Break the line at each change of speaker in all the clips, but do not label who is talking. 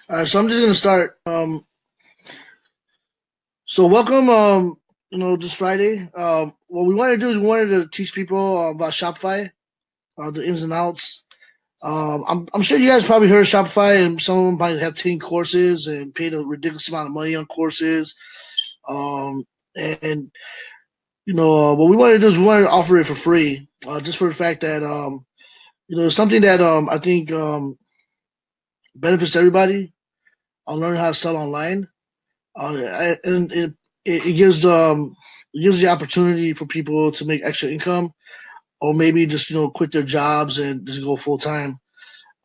All right, so I'm just gonna start. So welcome. This Friday. What we wanted to do is we wanted to teach people about Shopify, the ins and outs. I'm sure you guys probably heard of Shopify, and some of them might have taken courses and paid a ridiculous amount of money on courses. Um, and what we wanted to do is we wanted to offer it for free, just for the fact that it's something that I think benefits everybody on learning how to sell online. And it gives the opportunity for people to make extra income, or maybe just quit their jobs and just go full time.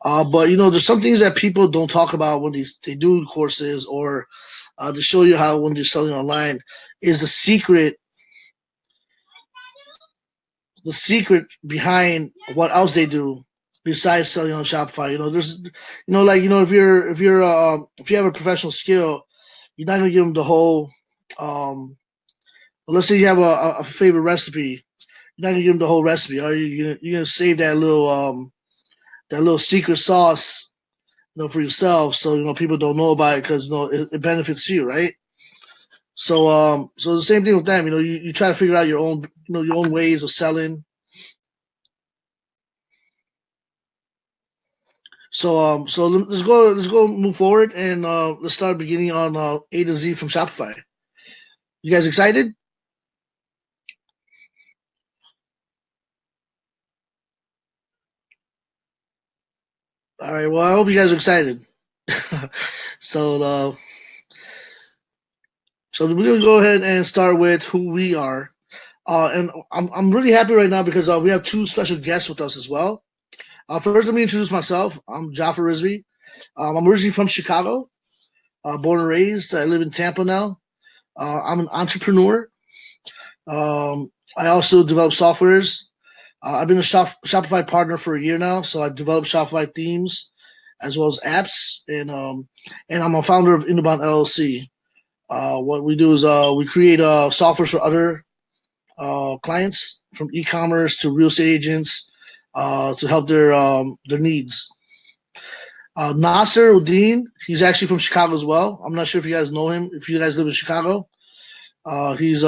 But there's some things that people don't talk about when they do courses, or to show you how when you're selling online is the secret behind what else they do besides selling on Shopify. There's if you have a professional skill, you're not gonna give them the whole um, let's say you have a favorite recipe. You're not gonna give them the whole recipe. Are you? You're gonna save that little secret sauce, for yourself, so people don't know about it because it benefits you, right? So the same thing with them. You try to figure out your own ways of selling. So let's go move forward and let's start beginning on A to Z from Shopify. You guys excited? All right. Well, I hope you guys are excited. so uh, so we're gonna go ahead and start with who we are. And I'm really happy right now because we have two special guests with us as well. First, let me introduce myself. I'm Jaffer Rizvi. I'm originally from Chicago, born and raised. I live in Tampa now. I'm an entrepreneur. I also develop softwares. I've been a Shopify partner for a year now, so I develop Shopify themes as well as apps, and I'm a founder of INUBAAN LLC. What we do is we create software for other clients, from e-commerce to real estate agents, to help their needs. Nasser Uddin, he's actually from Chicago as well. I'm not sure if you guys know him. If you guys live in Chicago, he's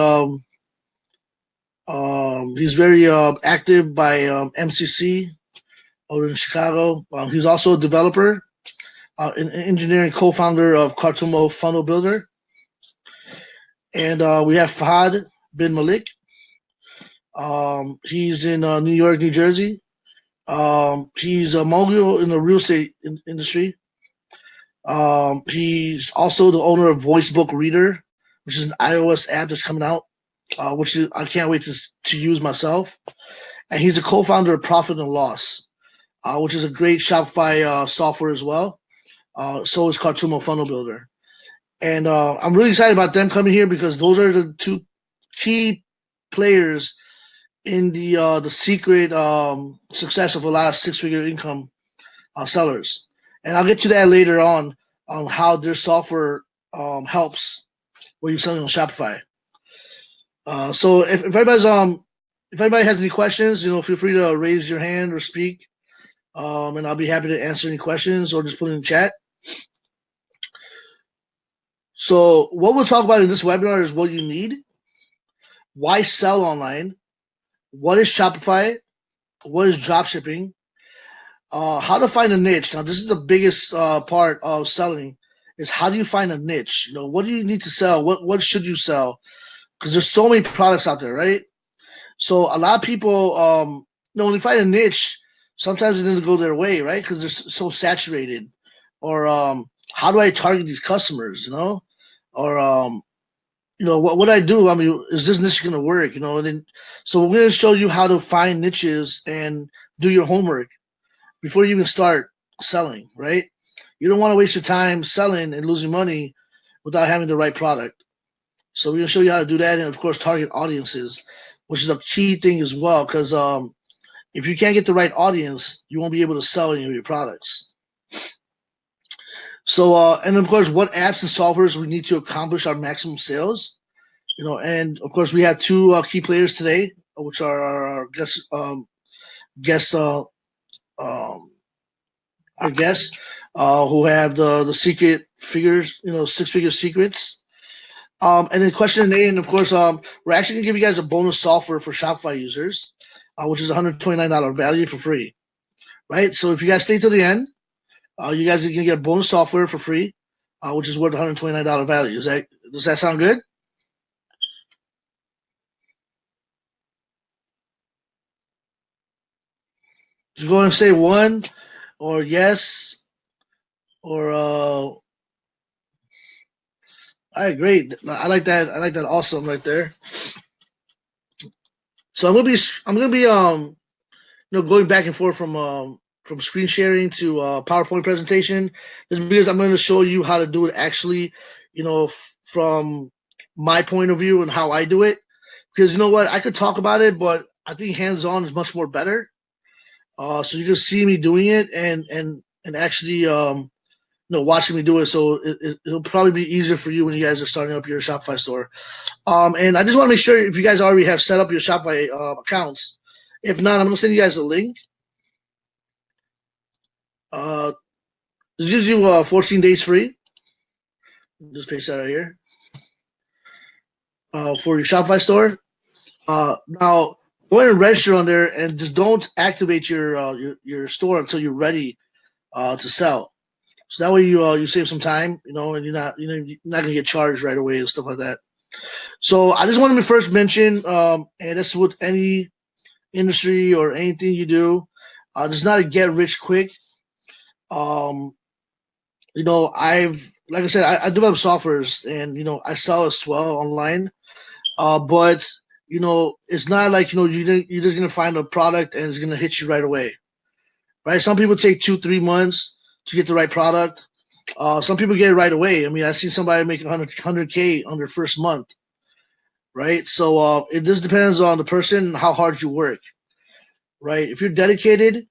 he's very active by MCC over in Chicago. He's also a developer, an engineering co-founder of Cartumo Funnel Builder, and we have Fahad bin Malik. He's in New York, New Jersey. He's a mogul in the real estate industry. He's also the owner of Voicebook Reader, which is an iOS app that's coming out, I can't wait to use myself. And he's a co-founder of Profit and Loss, which is a great Shopify software as well. So is Cartumo Funnel Builder. And I'm really excited about them coming here because those are the two key players in the secret success of a lot of six-figure income sellers. And I'll get to that later on how their software helps when you're selling on Shopify. So if anybody has any questions, feel free to raise your hand or speak, and I'll be happy to answer any questions or just put it in the chat. So what we'll talk about in this webinar is what you need, why sell online, what is Shopify, what is dropshipping, how to find a niche. Now, this is the biggest part of selling is how do you find a niche? What do you need to sell? What should you sell? Because there's so many products out there, right? So a lot of people, when you find a niche, sometimes it doesn't go their way, right? Because they're so saturated. Or how do I target these customers? Or what I do. I mean, is this niche going to work? And then so we're going to show you how to find niches and do your homework before you even start selling, right? You don't want to waste your time selling and losing money without having the right product. So we're gonna show you how to do that, and of course, target audiences, which is a key thing as well. Because if you can't get the right audience, you won't be able to sell any of your products. So, and of course, what apps and softwares we need to accomplish our maximum sales. And of course, we have two key players today, which are our guests. Um, our guests. who have the secret figures, 6-figure secrets. And then question A, and of course, we're actually gonna give you guys a bonus software for Shopify users, which is $129 value for free, right? So if you guys stay to the end, you guys are gonna get a bonus software for free, which is worth $129 value. Does that sound good? Just go and say one or yes or all right, great. I like that. I like that. Awesome, right there. So I'm gonna be going back and forth from screen sharing to PowerPoint presentation. Just because I'm going to show you how to do it actually, from my point of view and how I do it. Because you know what, I could talk about it, but I think hands on is much more better. So you can see me doing it and actually watching me do it. So it'll probably be easier for you when you guys are starting up your Shopify store. And I just want to make sure if you guys already have set up your Shopify accounts. If not, I'm going to send you guys a link. Uh, it gives you 14 days free. Just paste that right here for your Shopify store. Now, go ahead and register on there, and just don't activate your store until you're ready to sell. So that way you save some time, and you're not gonna get charged right away and stuff like that. So I just wanted to first mention, and that's with any industry or anything you do, it's not a get rich quick. Um, I've like I said, I develop softwares, and I sell as well online. But it's not like you're just gonna find a product and it's gonna hit you right away, right? Some people take 2-3 months to get the right product. Some people get it right away. I mean, I see somebody make 100K on their first month, right? So it just depends on the person and how hard you work, right? If you're dedicated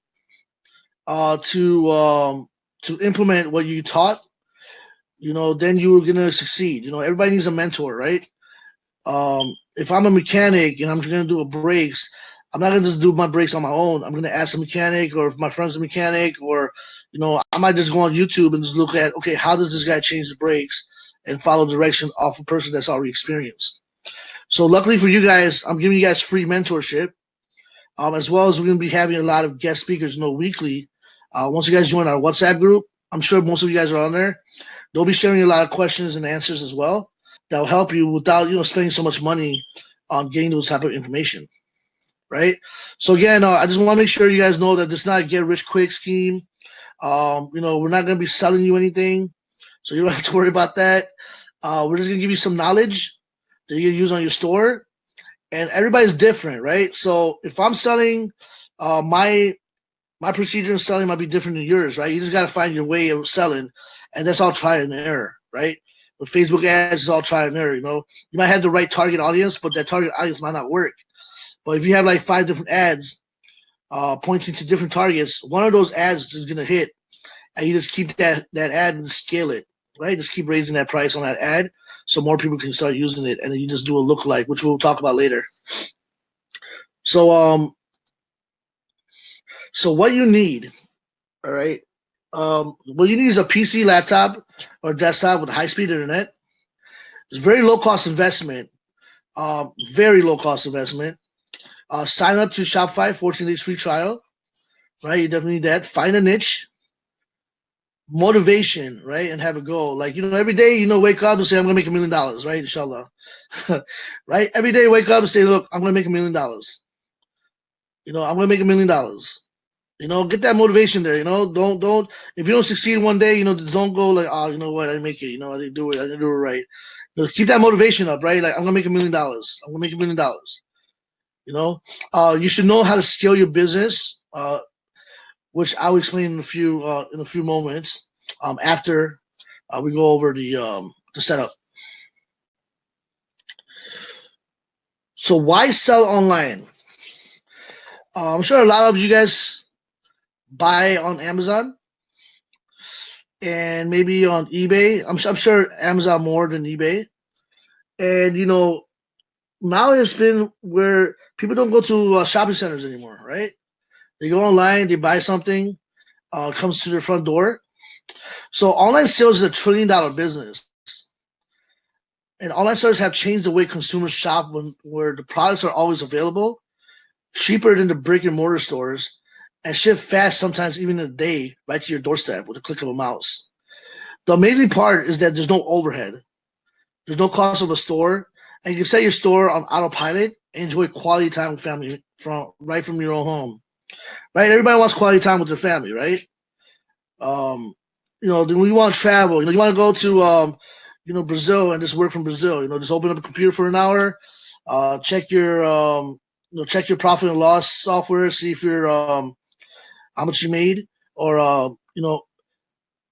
to implement what you taught, then you're gonna succeed. Everybody needs a mentor, right? If I'm a mechanic and I'm going to do a brakes, I'm not going to just do my brakes on my own. I'm going to ask a mechanic, or if my friend's a mechanic, or I might just go on YouTube and just look at, okay, how does this guy change the brakes, and follow direction off a person that's already experienced. So luckily for you guys, I'm giving you guys free mentorship, as well as we're going to be having a lot of guest speakers, weekly. Once you guys join our WhatsApp group, I'm sure most of you guys are on there. They'll be sharing a lot of questions and answers as well that'll help you without spending so much money on getting those type of information, right? So again, I just want to make sure you guys know that this is not a get rich quick scheme. We're not going to be selling you anything, so you don't have to worry about that. We're just going to give you some knowledge that you can use on your store, and everybody's different, right? So if I'm selling, my procedure in selling might be different than yours, right? You just got to find your way of selling, and that's all trial and error, right? With Facebook ads, it's all trial and error. You might have the right target audience, but that target audience might not work. But if you have like 5 different ads pointing to different targets, one of those ads is going to hit, and you just keep that ad and scale it, right? Just keep raising that price on that ad so more people can start using it, and then you just do a lookalike, which we'll talk about later. So so what you need, all right? What you need is a PC, laptop, or desktop with high-speed internet. It's very low-cost investment. Very low-cost investment. Sign up to Shopify, 14 days free trial. Right, you definitely need that. Find a niche, motivation, right, and have a goal. Like every day, wake up and say, "I'm gonna make $1 million," right? Inshallah, right? Every day, wake up and say, "Look, I'm gonna make $1 million." I'm gonna make $1 million. Get that motivation there. Don't. If you don't succeed one day, don't go like, "Oh, you know what? I didn't make it. I didn't do it. I didn't do it right." Keep that motivation up, right? Like, I'm gonna make $1 million. I'm gonna make $1 million. You should know how to scale your business, which I'll explain in a few moments after we go over the setup. So why sell online? I'm sure a lot of you guys buy on Amazon and maybe on eBay. I'm sure Amazon more than eBay. And now it's been where people don't go to shopping centers anymore, right? They go online, they buy something, comes to their front door, So online sales is a $1 trillion business. And online stores have changed the way consumers shop where the products are always available, cheaper than the brick and mortar stores, and ship fast, sometimes even in a day, right to your doorstep with a click of a mouse. The amazing part is that there's no overhead. There's no cost of a store, and you can set your store on autopilot and enjoy quality time with family from your own home. Right? Everybody wants quality time with their family, right? Um, when you want to travel, you want to go to Brazil and just work from Brazil. Just open up a computer for an hour, check your check your profit and loss software, see if you're how much you made, or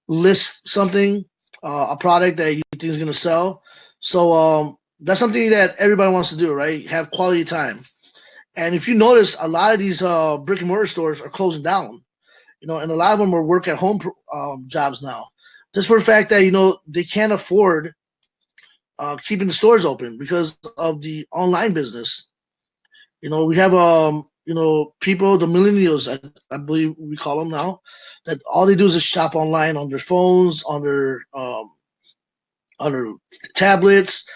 list something, a product that you think is going to sell. So that's something that everybody wants to do, right? Have quality time. And if you notice, a lot of these brick and mortar stores are closing down, and a lot of them are work at home jobs now. Just for the fact that they can't afford keeping the stores open because of the online business. We have people, the millennials, I believe we call them now, that all they do is just shop online on their phones, on their tablets.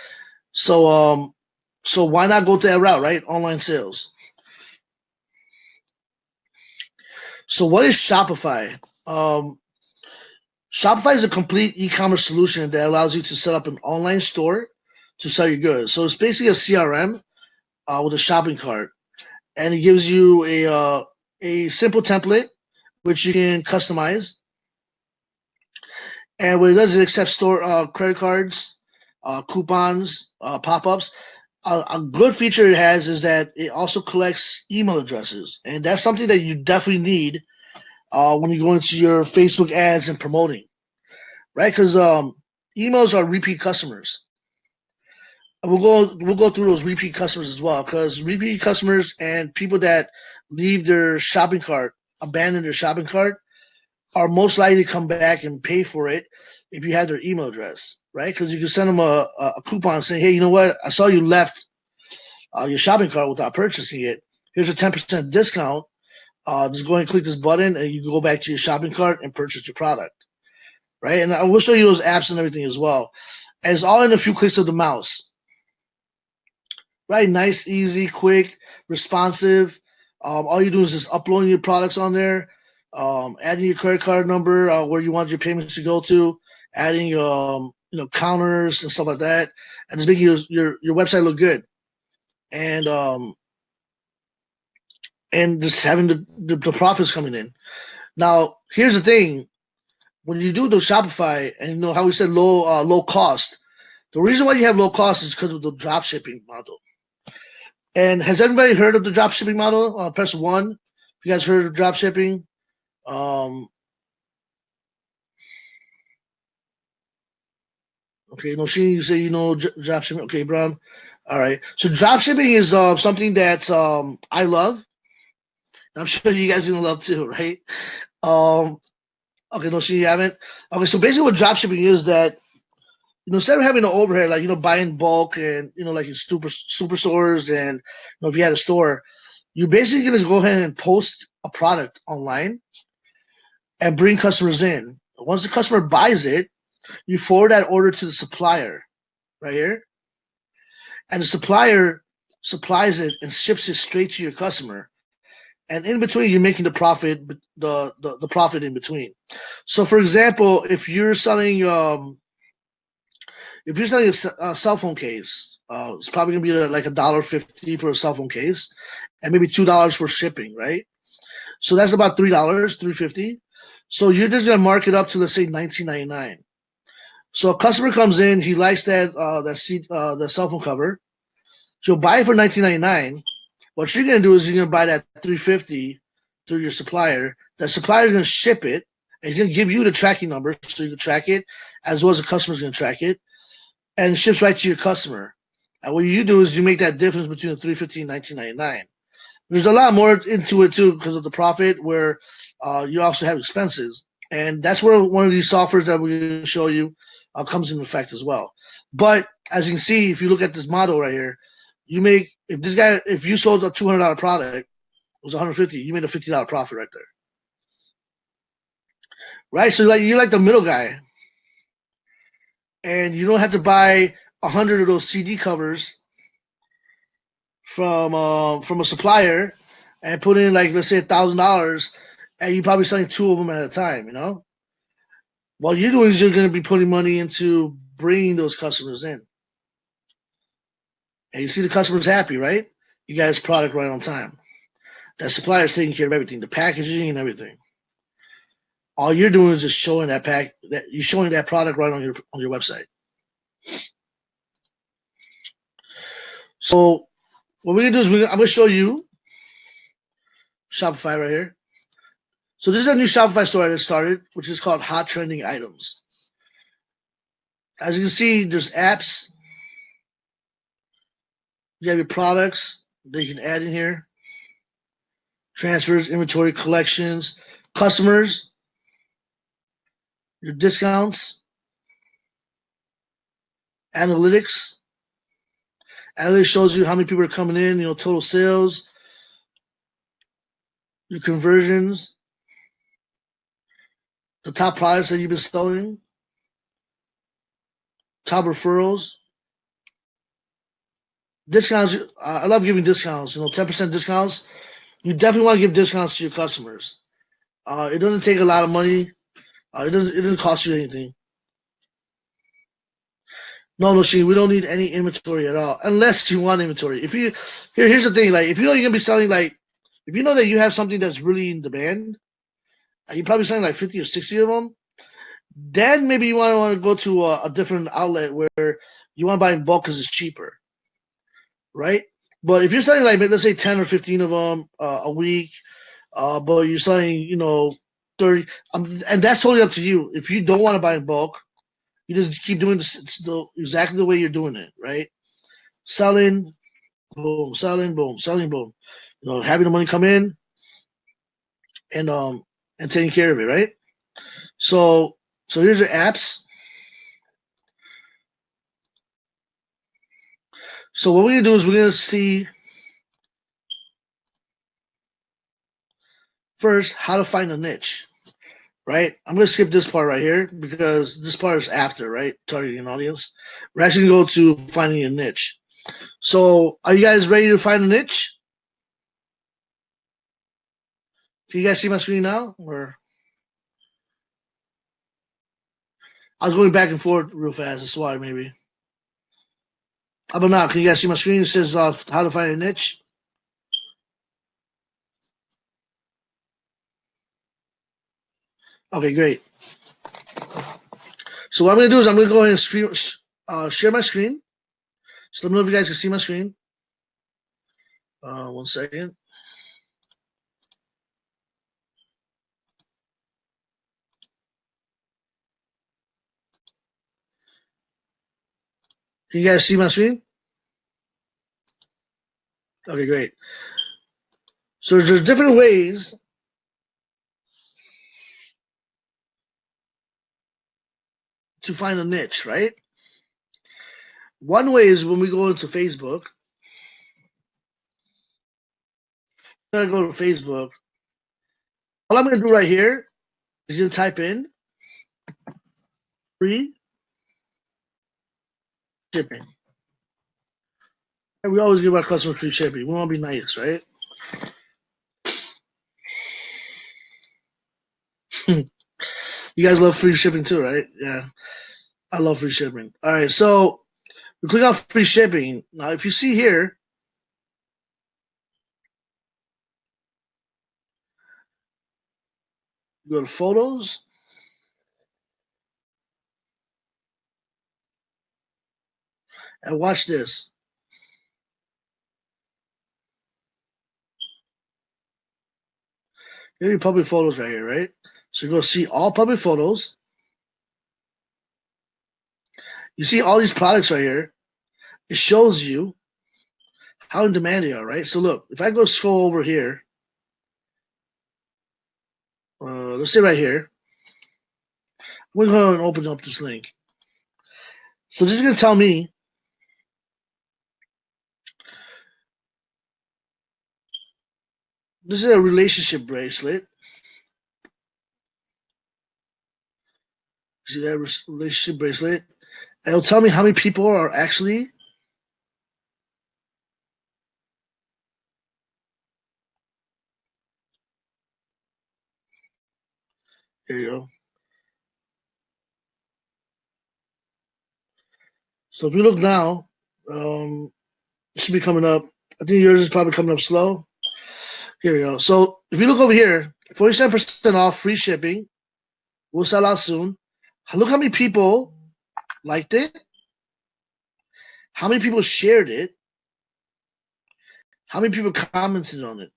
So why not go to that route, right? Online sales. So what is Shopify? Shopify is a complete e-commerce solution that allows you to set up an online store to sell your goods. So it's basically a CRM with a shopping cart, and it gives you a simple template which you can customize. And what it does is it accepts store credit cards, coupons, pop-ups. A good feature it has is that it also collects email addresses, and that's something that you definitely need when you go into your Facebook ads and promoting, right? Because emails are repeat customers. We'll go through those repeat customers as well, because repeat customers and people that leave their shopping cart, abandon their shopping cart, are most likely to come back and pay for it if you have their email address, right? Because you can send them a coupon saying, hey, you know what? I saw you left your shopping cart without purchasing it. Here's a 10% discount. Just go ahead and click this button, and you can go back to your shopping cart and purchase your product, right? And I will show you those apps and everything as well. And it's all in a few clicks of the mouse, right? Nice, easy, quick, responsive. All you do is just uploading your products on there, adding your credit card number, where you want your payments to go to, adding counters and stuff like that, and just making your website look good. And just having the profits coming in. Now, here's the thing: when you do the Shopify, and how we said low cost, the reason why you have low cost is because of the drop shipping model. And has everybody heard of the drop shipping model? Press one. If you guys heard of drop shipping, okay, Nosheen, you say drop shipping. Okay, Brown. All right. So drop shipping is something that I love. I'm sure you guys are gonna love too, right? Um, okay, Nosheen, you haven't. Okay, so basically, what drop shipping is that instead of having an overhead, like buying bulk and like in super stores, and if you had a store, you're basically gonna go ahead and post a product online and bring customers in. Once the customer buys it, you forward that order to the supplier right here, and the supplier supplies it and ships it straight to your customer. And in between, you're making the profit, the profit in between. So, for example, if you're selling a cell phone case, it's probably gonna be like $1.50 for a cell phone case, and maybe $2 for shipping, right? So that's about $3, $3.50. So you're just gonna mark it up to, let's say, $19.99. So a customer comes in, he likes that cell phone cover. He'll buy it for $19.99. What you're gonna do is you're gonna buy that $3.50 through your supplier. That supplier is gonna ship it, and he's gonna give you the tracking number so you can track it, as well as the customer's gonna track it, and it ships right to your customer. And what you do is you make that difference between the $3.50 and $19.99. There's a lot more into it too because of the profit, where you also have expenses, and that's where one of these softwares that we're going to show you comes into effect as well. But as you can see, if you look at this model right here, if you sold a $200 product, it was $150, you made a $50 profit right there. right? So like you're like the middle guy, and you don't have to buy 100 of those CD covers from a supplier and put in like let's say $1,000, and you're probably selling two of them at a time. What you're doing is you're going to be putting money into bringing those customers in, and you see the customers happy, right? You guys product right on time. That supplier's taking care of everything, the packaging and everything. All you're doing is just showing that you're showing that product right on your website. So what we're gonna do is I'm gonna show you Shopify right here. So this is a new Shopify store that started, which is called Hot Trending Items. As you can see, there's apps. You have your products that you can add in here. Transfers, inventory, collections, customers, your discounts, analytics. Analytics shows you how many people are coming in, total sales, your conversions, the top products that you've been selling, top referrals, discounts. I love giving discounts. 10% discounts. You definitely want to give discounts to your customers. It doesn't take a lot of money. It doesn't cost you anything. No, Sheen, we don't need any inventory at all, unless you want inventory. Here's the thing, like if you know you're gonna be selling if you know that you have something that's really in demand, and you're probably selling like 50 or 60 of them, then maybe you want to go to a different outlet where you want to buy in bulk because it's cheaper, right? But if you're selling like let's say 10 or 15 of them a week, but you're selling 30, and that's totally up to you. If you don't want to buy in bulk, you just keep doing this exactly the way you're doing it, right? Selling, boom, selling, boom, selling, boom. Having the money come in and taking care of it, right? So here's your apps. So what we're gonna do is we're gonna see first how to find a niche, right? I'm gonna skip this part right here because this part is after, right? Targeting an audience. We're actually gonna go to finding a niche. So are you guys ready to find a niche? Can you guys see my screen now? Or I was going back and forth real fast. That's why maybe. How about now? Can you guys see my screen? It says how to find a niche. Okay, great. So what I'm gonna do is I'm gonna go ahead and share my screen. So let me know if you guys can see my screen. 1 second. Can you guys see my screen? Okay, great. So there's different ways to find a niche, right? One way is when we go into Facebook. I'm gonna go to Facebook. All I'm gonna do right here is gonna type in free shipping. And we always give our customers free shipping. We want to be nice, right? You guys love free shipping too, right? Yeah, I love free shipping. All right, so we click on free shipping. Now, if you see here, you go to photos and watch this. Here are your public photos right here, right? So you go see all public photos. You see all these products right here. It shows you how in demand they are, right? So look, if I go scroll over here, let's say right here, I'm gonna go ahead and open up this link. So this is gonna tell me this is a relationship bracelet. See that relationship bracelet? And it'll tell me how many people are actually. There you go. So if you look now, it should be coming up. I think yours is probably coming up slow. Here we go. So if you look over here, 47% off, free shipping. Will sell out soon. Look how many people liked it. How many people shared it? How many people commented on it?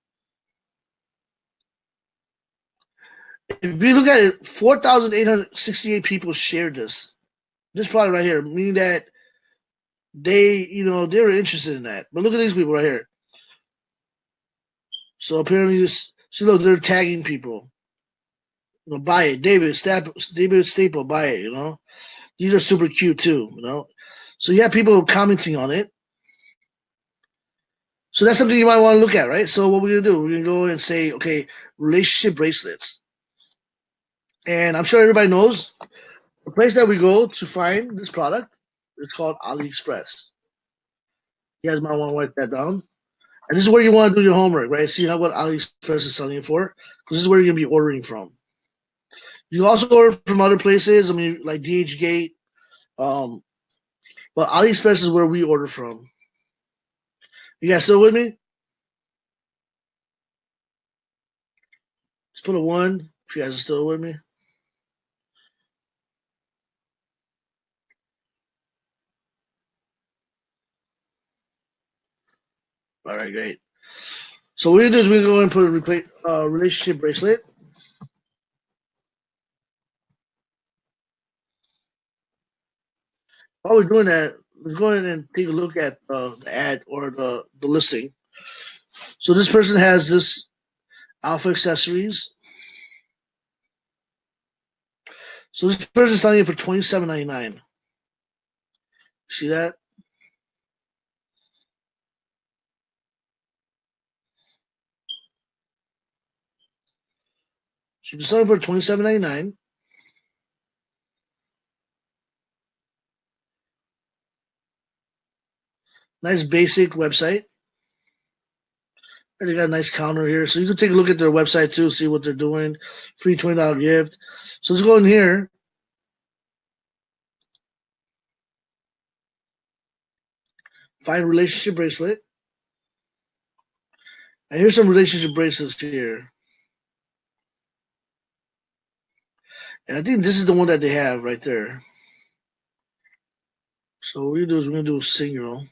If you look at it, 4,868 people shared this. This product right here, meaning that they were interested in that. But look at these people right here. So apparently, see, look, they're tagging people. Buy it, David Staple, buy it. These are super cute too. So you have people commenting on it. So that's something you might want to look at, right? So what we're gonna do, we're gonna go and say, okay, relationship bracelets, and I'm sure everybody knows the place that we go to find this product. It's called AliExpress. You guys might want to write that down. And this is where you want to do your homework, right? See how what AliExpress is selling it for, because this is where you're gonna be ordering from. You can also order from other places. I mean, like DHgate, um, but AliExpress is where we order from. You guys still with me? Just put a one if you guys are still with me. All right, great. So what we're gonna do is we're going to put a relationship bracelet. While we're doing that, let's go ahead and take a look at the ad or the listing. So this person has this Alpha Accessories. So this person is selling it for $27.99. See that? So you're selling for $27.99. Nice basic website. And they got a nice counter here. So you can take a look at their website too, see what they're doing. Free $20 gift. So let's go in here. Find relationship bracelet. And here's some relationship bracelets here. And I think this is the one that they have right there. So what we do is we're gonna do a single.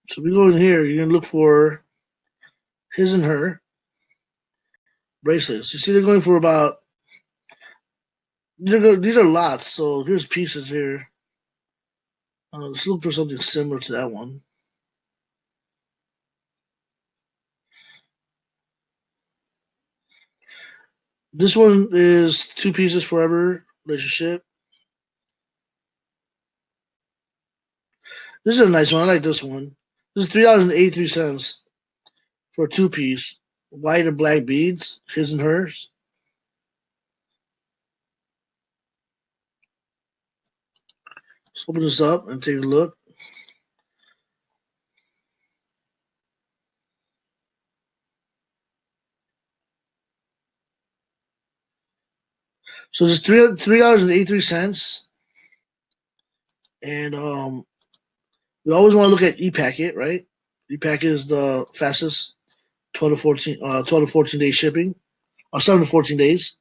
So we go in here, you're gonna look for his and her bracelets. You see they're going for about these are lots, so here's pieces here. Let's look for something similar to that one. This one is two pieces forever relationship. This is a nice one. I like this one. This is $3.83 for a two piece. White and black beads, his and hers. Let's open this up and take a look. So it's $3.83, and we always want to look at e-packet, right? E-packet is the fastest 12 to 14 day shipping, or 7 to 14 days.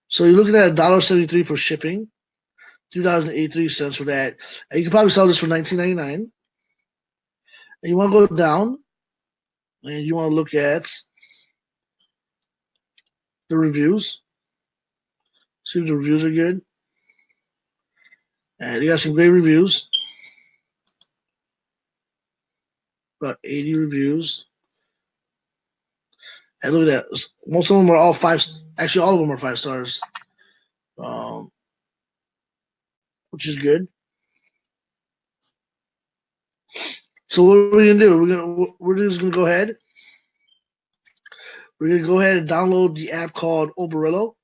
So you're looking at $1.73 for shipping, $3.83 for that. And you can probably sell this for $19.99. And you want to go down and you want to look at the reviews. See if the reviews are good. And you got some great reviews. About 80 reviews. And look at that. Most of them are all five. Actually, all of them are 5 stars, um, which is good. So what are we gonna do? We're just gonna go ahead. We're gonna go ahead and download the app called Oberillo.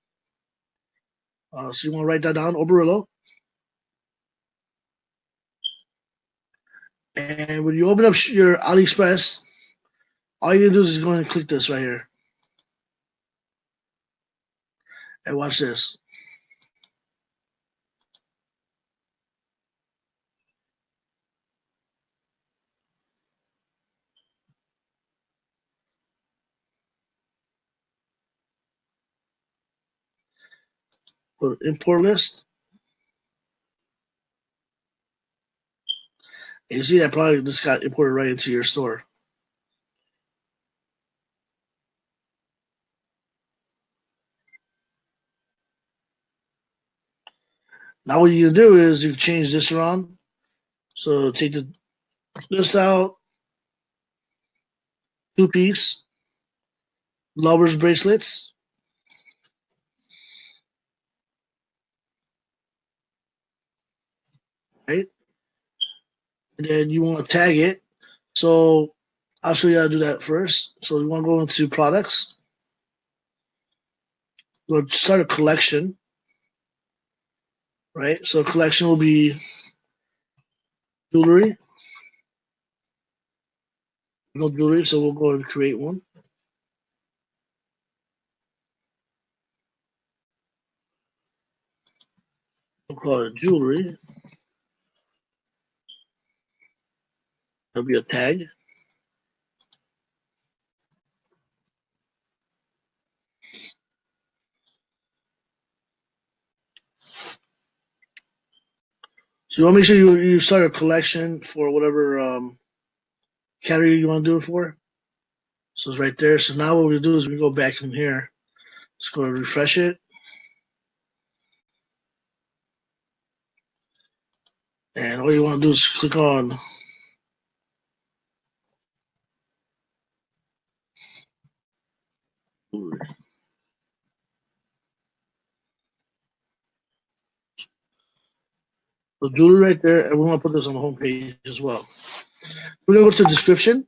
So you want to write that down, Oberillo. And when you open up your AliExpress, all you do is go and click this right here. And watch this. Go to import list. And you see that product just got imported right into your store. Now what you do is you change this around. So take this out, 2-piece lovers bracelets, right? And then you want to tag it. So I'll show you how to do that first. So you want to go into products. We'll start a collection, right? So collection will be jewelry. No jewelry, so we'll go and create one. We'll call it jewelry. There'll be a tag. So you want to make sure you start a collection for whatever category you want to do it for. So it's right there. So now what we do is we go back in here. Let's go and refresh it. And all you want to do is click on jewelry. So jewelry right there, and we want to put this on the home page as well. We're gonna go to description.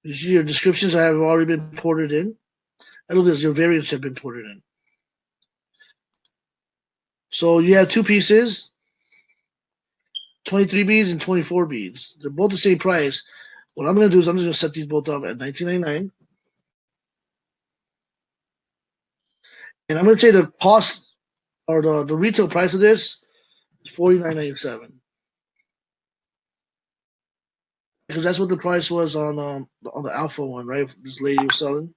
You see your descriptions have already been ported in. And look at this, your variants have been ported in. So you have 2 pieces, 23 beads and 24 beads. They're both the same price. What I'm gonna do is I'm just gonna set these both up at $19.99. And I'm gonna say the cost or the retail price of this is $49.97. Because that's what the price was on the Alpha one, right? This lady was selling.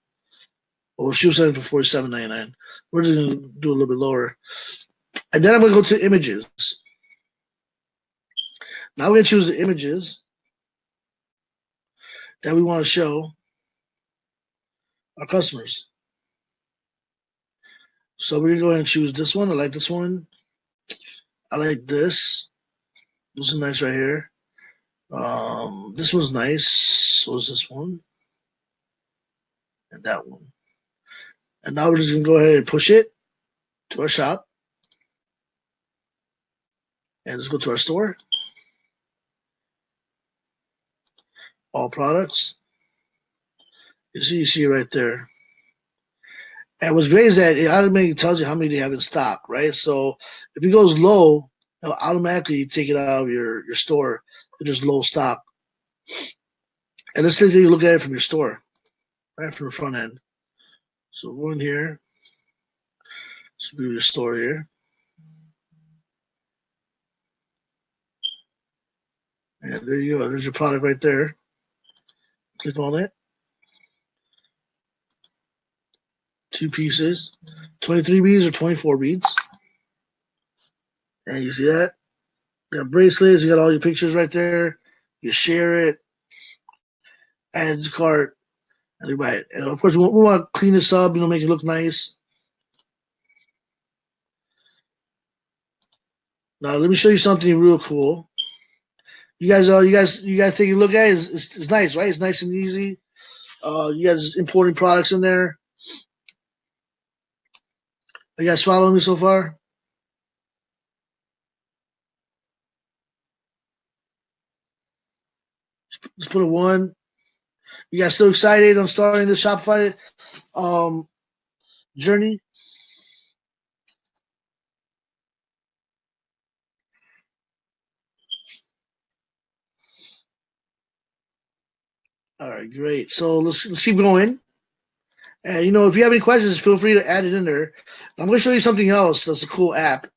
Well, she was selling for $47.99. We're just gonna do a little bit lower. And then I'm gonna go to images. Now we're gonna choose the images that we want to show our customers. So we're gonna go ahead and choose this one. I like this one. I like this. This is nice right here. This one's nice. So is this one and that one. And now we're just gonna go ahead and push it to our shop. And let's go to our store. All products. You see it right there. And what's great is that it automatically tells you how many they have in stock, right? So if it goes low, it'll automatically take it out of your store if there's low stock. And let's take a look at it from your store, right from the front end. So go in here. So go to your store here. And there you go. There's your product right there. Click on it. 2 pieces, 23 beads or 24 beads. And you see that? You got bracelets, you got all your pictures right there. You share it, add to cart, and you buy it. And of course, we want to clean this up, make it look nice. Now, let me show you something real cool. You guys take a look at it. It's nice, right? It's nice and easy. You guys importing products in there. Are you guys following me so far? Just put a one. You guys still excited on starting the Shopify um, journey? All right, great. So let's keep going. And if you have any questions, feel free to add it in there. I'm going to show you something else that's a cool app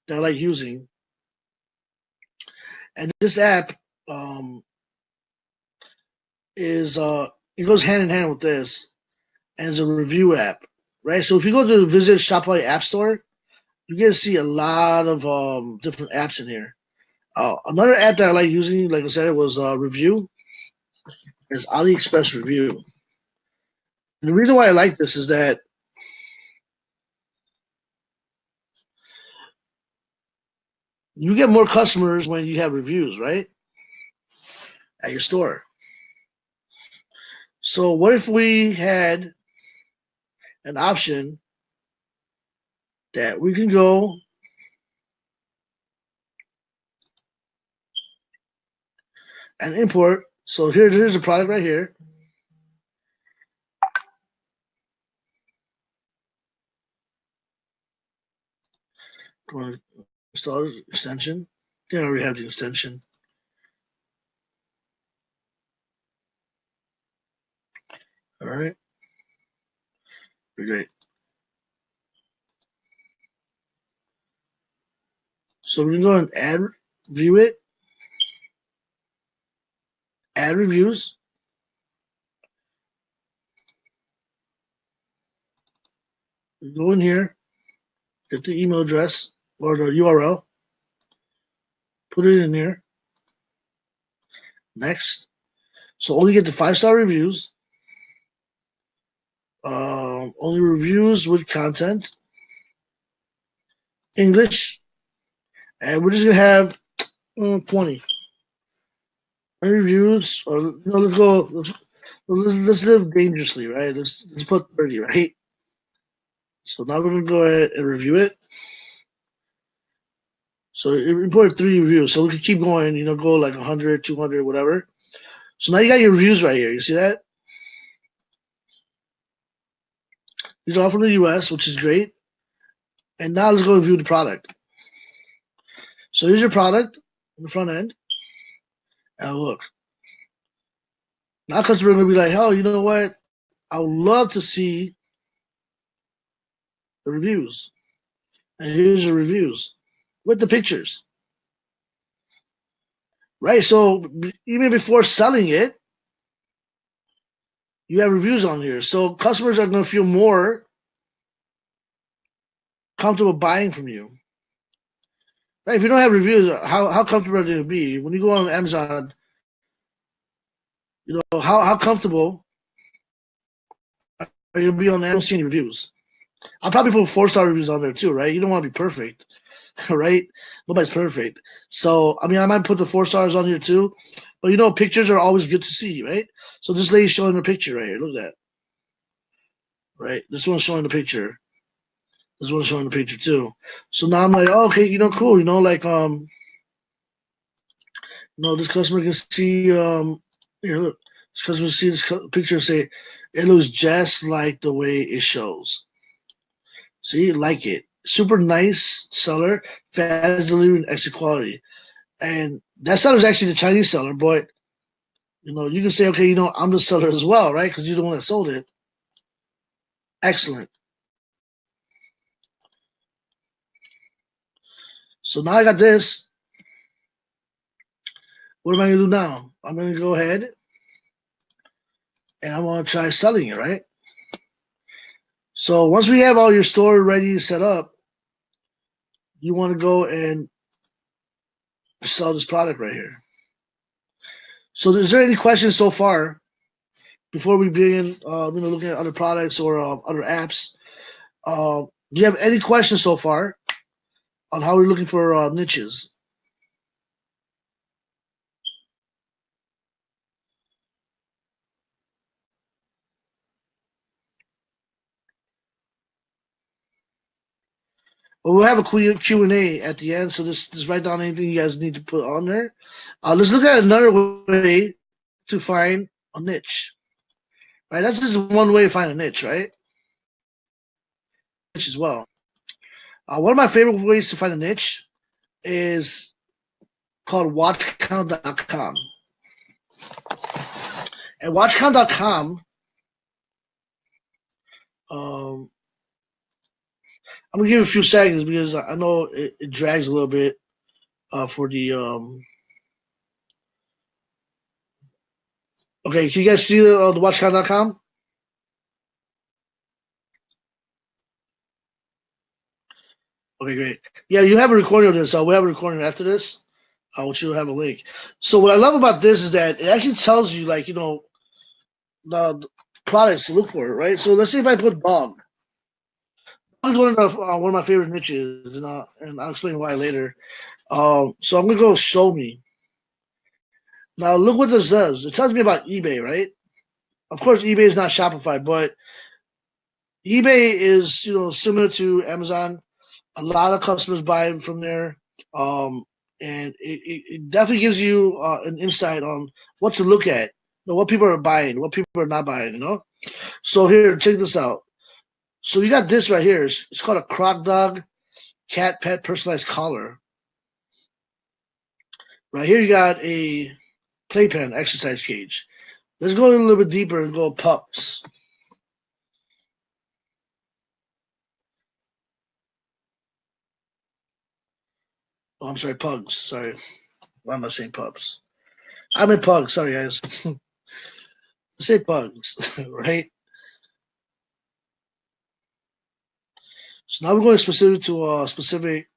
that I like using. And this app um, is it goes hand in hand with this, and it's a review app, right? So if you go to visit Shopify App Store, you get to see a lot of different apps in here. Another app that I like using, like I said, was Review. Is AliExpress Review. And the reason why I like this is that you get more customers when you have reviews, right? At your store. So what if we had an option that we can go and import? So here's the product right here. Going to install extension. I already have the extension. All right. Great. So we can go and view it, add reviews. We go in here, get the email address or the URL, put it in there. Next. So only get the 5-star reviews. Only reviews with content, English, and we're just gonna have 20 reviews. Or let's go. Let's live dangerously, right? Let's put 30, right? So now we're gonna go ahead and review it. So it reported 3 reviews, so we can keep going. Go like 100, 200, whatever. So now you got your reviews right here. You see that? These are all from the U.S., which is great. And now let's go review the product. So here's your product on the front end. And look, now customer gonna be like, "Oh, you know what? I would love to see the reviews." And here's the reviews with the pictures, right? So even before selling it, you have reviews on here. So customers are going to feel more comfortable buying from you. Right? If you don't have reviews, how comfortable are they going to be? When you go on Amazon, how comfortable are you going to be on Amazon? I don't see any reviews. I'll probably put 4-star reviews on there too, right? You don't want to be perfect, right? Nobody's perfect. So, I mean, I might put the 4 stars on here too, but pictures are always good to see, right? So this lady's showing her picture right here. Look at that, right? This one's showing the picture. This one's showing the picture too. So now I'm like, oh, okay, cool. This customer can see, look, this customer see this picture and say, it looks just like the way it shows. See, like it. Super nice seller, fast delivery, and extra quality. And that seller is actually the Chinese seller, but you can say, okay, I'm the seller as well, right? Because you're the one that sold it. Excellent. So now I got this. What am I going to do now? I'm going to go ahead and I'm going to try selling it, right? So once we have all your store ready set up, you want to go and sell this product right here. So is there any questions so far before we begin, looking at other products or other apps? Do you have any questions so far on how we're looking for niches? But we'll have a Q&A at the end, so just write down anything you guys need to put on there. Let's look at another way to find a niche. Right, that's just one way to find a niche, right? Niche as well. One of my favorite ways to find a niche is called watchcount.com. At watchcount.com, I'm gonna give it a few seconds because I know it drags a little bit for the. Okay, can you guys see the watchcount.com? Okay, great. Yeah, you have a recording of this. We have a recording after this, which you'll have a link. So what I love about this is that it actually tells you, like, the products to look for, right? So let's see if I put dog. Dog is one of my favorite niches, and I'll explain why later. So I'm gonna go show me. Now look what this does. It tells me about eBay, right? Of course, eBay is not Shopify, but eBay is similar to Amazon. A lot of customers buy from there, um, and it definitely gives you an insight on what to look at, what people are buying, what people are not buying. So here, check this out. So you got this right here. It's called a Croc Dog Cat Pet Personalized Collar. Right here, you got a playpen exercise cage. Let's go a little bit deeper and go pups. Oh, I'm sorry, pugs. Sorry. Why am I saying pups? I meant pugs. Sorry, guys. Say pugs, right? So now we're going specific to a specific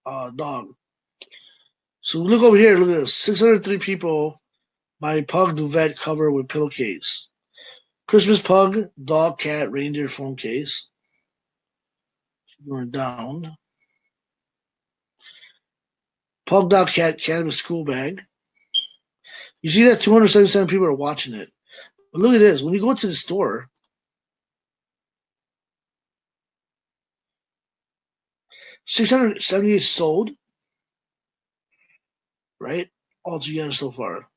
dog. So look over here. Look at this. 603 people buy pug duvet cover with pillowcase. Christmas pug, dog, cat, reindeer phone case. Going down. Pug, dog, cat, cannabis school bag. You see that 277 people are watching it. But look at this. When you go to the store, 678 sold, right? Altogether so far.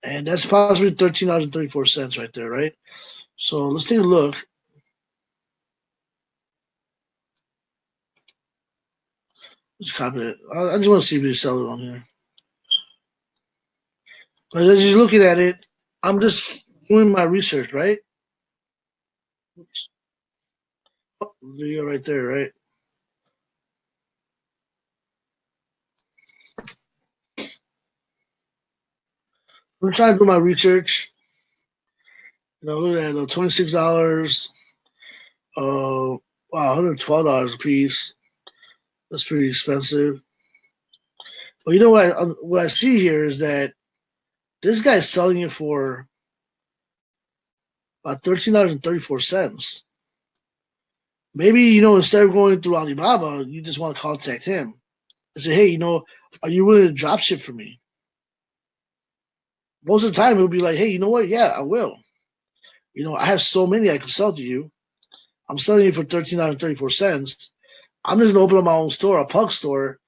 And that's possibly $13.34 right there, right? So let's take a look. Let's copy it. I just want to see if they sell it on here. But as you're looking at it, I'm just doing my research, right? Oops. Oh, there you go right there, right? I'm trying to do my research. Look at that, $26. Wow, $112 a piece. That's pretty expensive. But you know what I see here is that this guy's selling it for about $13.34. Maybe, instead of going through Alibaba, you just want to contact him and say, hey, are you willing to drop ship for me? Most of the time, he'll be like, hey, you know what? Yeah, I will. I have so many I can sell to you. I'm selling it for $13.34. I'm just gonna open up my own store, a pug store,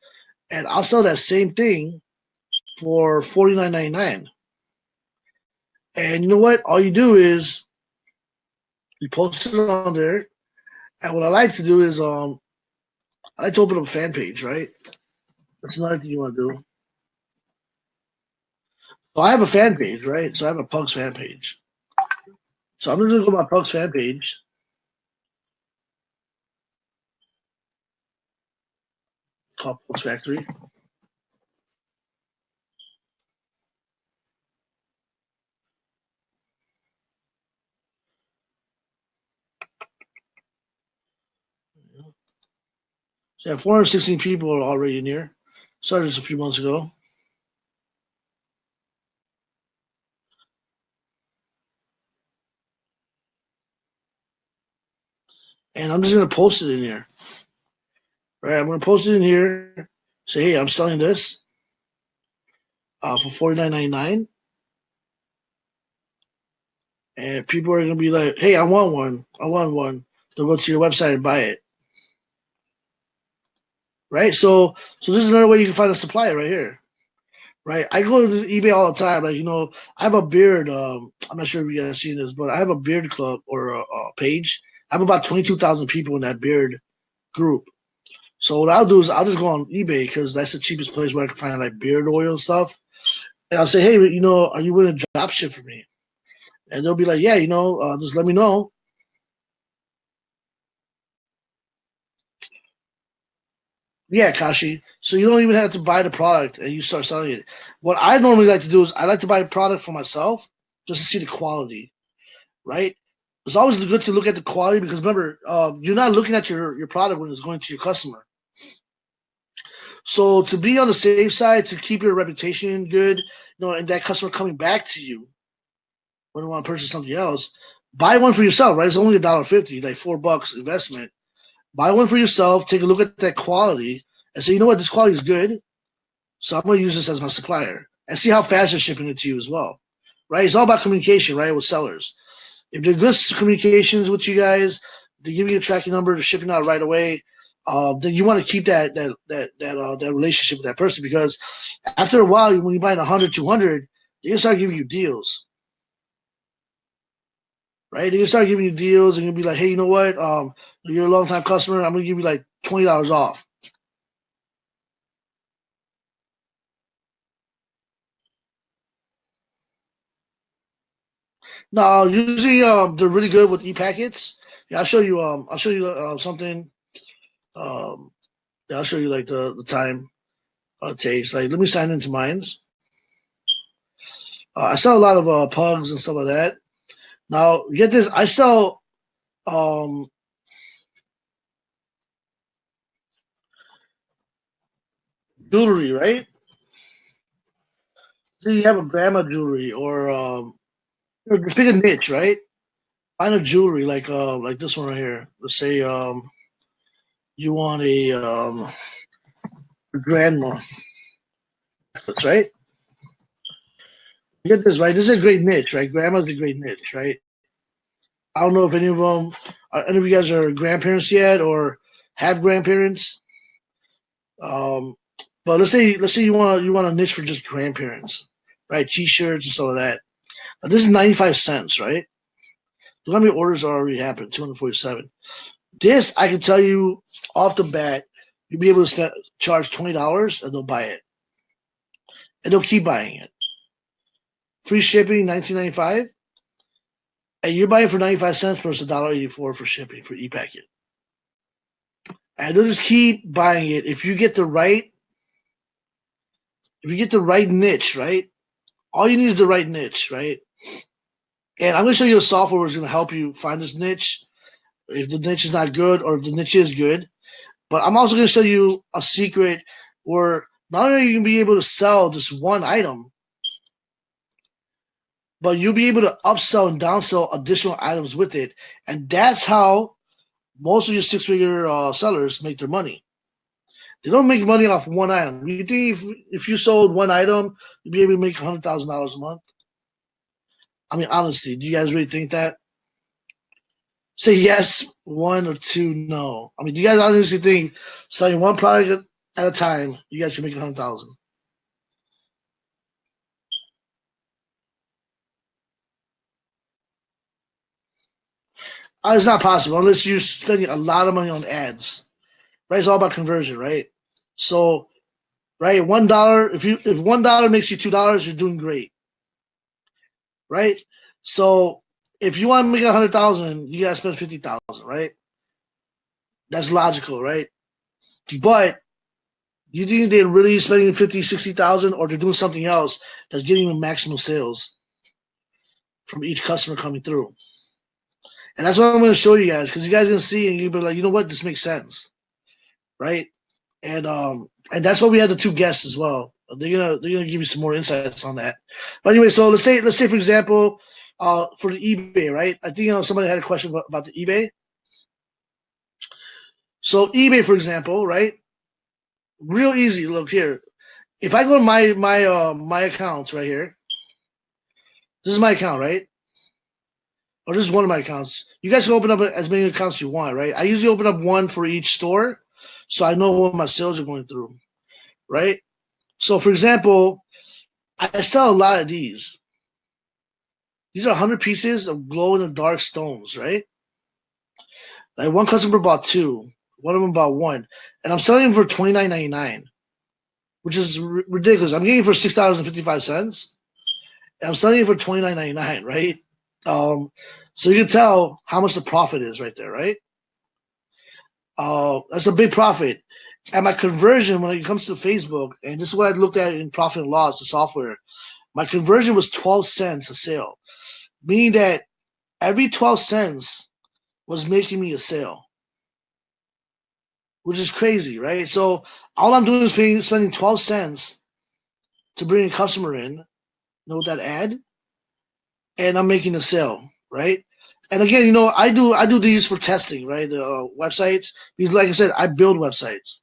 and I'll sell that same thing for $49.99. And you know what? All you do is you post it on there. And what I like to do is I like to open up a fan page, right? That's another thing you want to do. So I have a fan page, right? So I have a Pugs fan page. So I'm just gonna go to my Pugs fan page. Called Pugs Factory. So I have 416 people are already in here. Started just a few months ago. And I'm just gonna post it in here. Right? I'm gonna post it in here. Say, hey, I'm selling this for $49.99. And people are gonna be like, hey, I want one. I want one. They'll go to your website and buy it. right? So this is another way you can find a supplier right here, right? I go to eBay all the time. Like, I have a beard. I'm not sure if you guys seen this, but I have a beard club or a page. I have about 22,000 people in that beard group. So what I'll do is I'll just go on eBay because that's the cheapest place where I can find like beard oil and stuff. And I'll say, hey, are you willing to drop ship for me? And they'll be like, yeah, just let me know. Yeah, Kashi. So you don't even have to buy the product and you start selling it. What I normally like to do is I like to buy a product for myself just to see the quality, right? It's always good to look at the quality because remember, you're not looking at your product when it's going to your customer. So to be on the safe side, to keep your reputation good, and that customer coming back to you when they want to purchase something else, buy one for yourself, right? It's only $1.50, like $4 investment. Buy one for yourself, take a look at that quality, and say, you know what, this quality is good, so I'm going to use this as my supplier, and see how fast they're shipping it to you as well, right? It's all about communication, right, with sellers. If they're good communications with you guys, they give you a tracking number, they're shipping out right away. Then you want to keep that relationship with that person because after a while, when you buy 100, 200, they can start giving you deals, right? They can start giving you deals, and you'll be like, hey, you know what? You're a long time customer. I'm gonna give you like $20 off. No, usually they're really good with e-packets. Yeah, I'll show you something. Um, yeah, I'll show you like the time it takes. Like, let me sign into mines. I sell a lot of pugs and stuff like that. Now, get this, I sell um jewelry, right? So you have a grandma jewelry or just pick a niche, right? Find a jewelry like this one right here. Let's say you want a grandma, right? You get this right. This is a great niche, right? Grandma's a great niche, right? I don't know if any of you guys are grandparents yet or have grandparents. Um, but let's say you want a niche for just grandparents, right? T-shirts and some of that. Now, this is 95 cents, right? Look how many orders already happened. 247. This I can tell you off the bat, you'll be able to charge $20 and they'll buy it, and they'll keep buying it. Free shipping, 19.95, and you're buying for 95 cents plus $1.84 for shipping for e-packet. And they'll just keep buying it if you get the right niche, right? All you need is the right niche, right? And I'm going to show you a software that's going to help you find this niche. If the niche is not good, or if the niche is good, but I'm also going to show you a secret where not only are you going to be able to sell just one item, but you'll be able to upsell and downsell additional items with it. And that's how most of your six-figure sellers make their money. They don't make money off one item. You think if you sold one item, you'd be able to make $100,000 a month? I mean, honestly, do you guys really think that? Say yes, one or two, no. I mean, do you guys honestly think selling one product at a time, you guys can make 100,000? It's not possible unless you're spending a lot of money on ads. Right? It's all about conversion, right? So, right, $1. If $1 makes you $2, you're doing great, right? So, if you want to make 100,000, you gotta spend 50,000, right? That's logical, right? But you think they're really spending 50, 60,000, or they're doing something else that's getting them maximum sales from each customer coming through? And that's what I'm going to show you guys because you guys are going to see and you'll be like, you know what, this makes sense, right? And that's why we had the two guests as well. They're gonna give you some more insights on that. But anyway, so let's say for example, for the eBay, right? I think somebody had a question about the eBay. So eBay, for example, right? Real easy. Look here. If I go to my accounts right here, this is my account, right? Or this is one of my accounts. You guys can open up as many accounts as you want, right? I usually open up one for each store. so I know what my sales are going through, right? So, for example, I sell a lot of these. These are 100 pieces of glow-in-the-dark stones, right? Like one customer bought two, one of them bought one, and I'm selling them for $29.99, which is ridiculous. I'm getting it for $6.55, and I'm selling it for $29.99, right? So you can tell how much the profit is right there, right? That's a big profit. And my conversion when it comes to Facebook, and this is what I looked at in profit and loss, the software. My conversion was 12 cents a sale, meaning that every 12 cents was making me a sale, which is crazy, right? So all I'm doing is spending 12 cents to bring a customer in, with that ad, and I'm making a sale, right? And again, I do these for testing, right? The websites, because like I said, I build websites.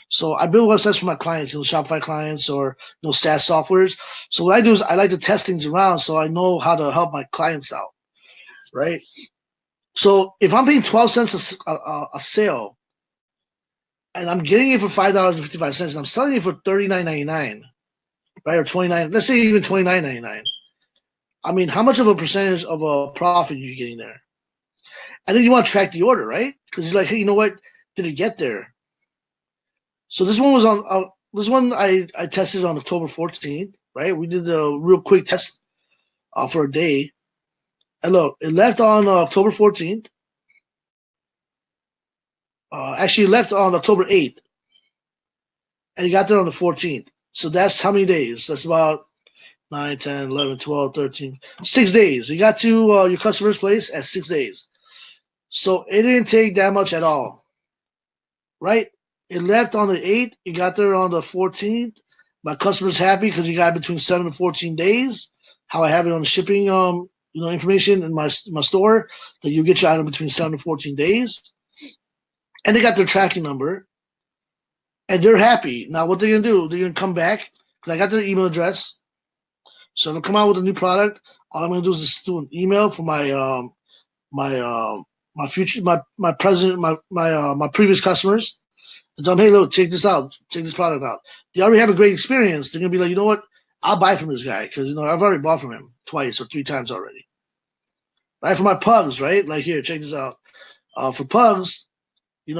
So I build websites for my clients, Shopify clients or SaaS softwares. So what I do is I like to test things around so I know how to help my clients out, right? So if I'm paying 12 cents a sale and I'm getting it for $5.55 and I'm selling it for $39.99, right, or 29, let's say even $29.99. I mean, how much of a percentage of a profit are you getting there? And then you want to track the order, right? Because you're like, hey, you know what? Did it get there? So this one was on. This one I tested on October 14th, right? We did a real quick test for a day, and look, it left on October 14th. Actually, it left on October 8th, and it got there on the 14th. So that's how many days? That's about 9, 10, 11, 12, 13, 6 days. You got to your customer's place at 6 days. So it didn't take that much at all, right? It left on the 8th. It got there on the 14th. My customer's happy because he got between 7 and 14 days. How I have it on the shipping, information in my store that you get your item between 7 and 14 days. And they got their tracking number, and they're happy. Now, what they're gonna do? They're gonna come back because I got their email address. So if I come out with a new product, all I'm gonna do is just do an email for my future my present my previous customers and tell them, hey, look, check this out, check this product out. They already have a great experience. They're gonna be like, you know what? I'll buy from this guy because I've already bought from him twice or 3 times already. Buy for my pugs, right? Like here, check this out. For pugs, you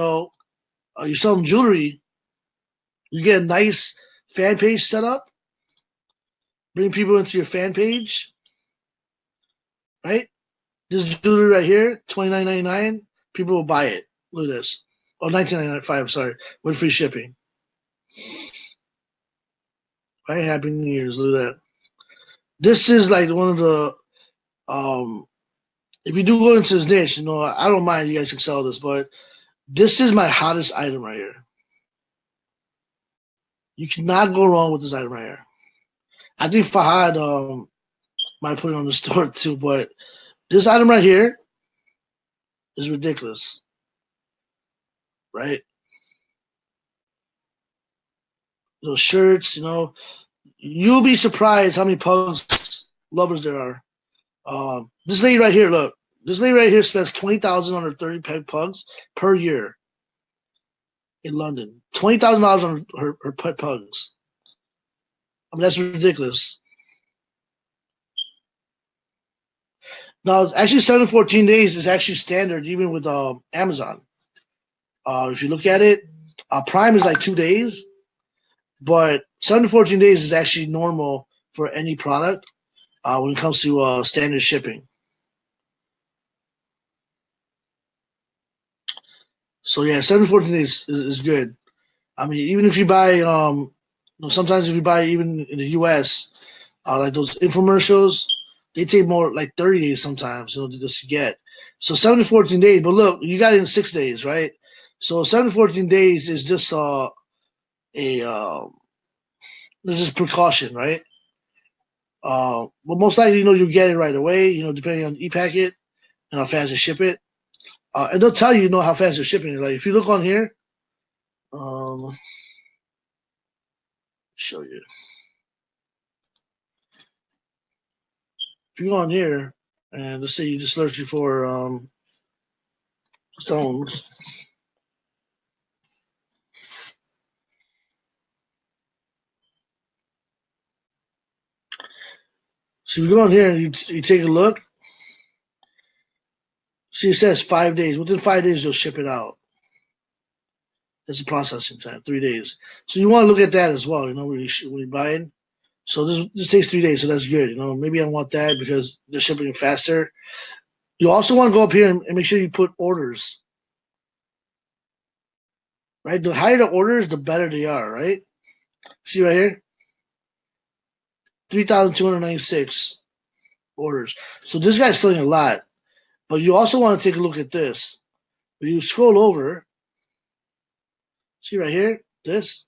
sell them jewelry. You get a nice fan page set up. Bring people into your fan page, right? This jewelry right here, $29.99. People will buy it. Look at this. Oh, $19.95. Sorry, with free shipping. Right? Happy New Year's. Look at that. This is like one of the if you do go into this niche, I don't mind, you guys can sell this, but this is my hottest item right here. You cannot go wrong with this item right here. I think Fahad might put it on the store too, but this item right here is ridiculous, right? Those shirts, you'll be surprised how many pugs lovers there are. This lady right here, look, this lady right here spends 20,000 on her 30 pet pugs per year in London. $20,000 on her pet pugs. I mean, that's ridiculous. Now, actually, 7 to 14 days is actually standard even with Amazon. If you look at it, Prime is like 2 days, but 7 to 14 days is actually normal for any product when it comes to standard shipping. So yeah, 7 to 14 days is good. I mean, even if you buy, sometimes if you buy even in the U.S., like those infomercials, they take more like 30 days sometimes, just to get. So 7 to 14 days, but look, you got it in 6 days, right? So 7 to 14 days is just just precaution, right? But most likely, you get it right away, depending on e-packet and how fast they ship it. And they'll tell you, how fast they're shipping it. Like if you look on here, show you. If you go on here and let's say you just search for stones, So you go in here and you take a look. See, it says 5 days. Within 5 days, you'll ship it out. That's the processing time, 3 days. So you want to look at that as well, when you buy it. So this takes 3 days, so that's good. Maybe I want that because they're shipping it faster. You also want to go up here and make sure you put orders. Right? The higher the orders, the better they are, right? See right here? 3,296 orders. So this guy's selling a lot. But you also want to take a look at this. When you scroll over, see right here, this.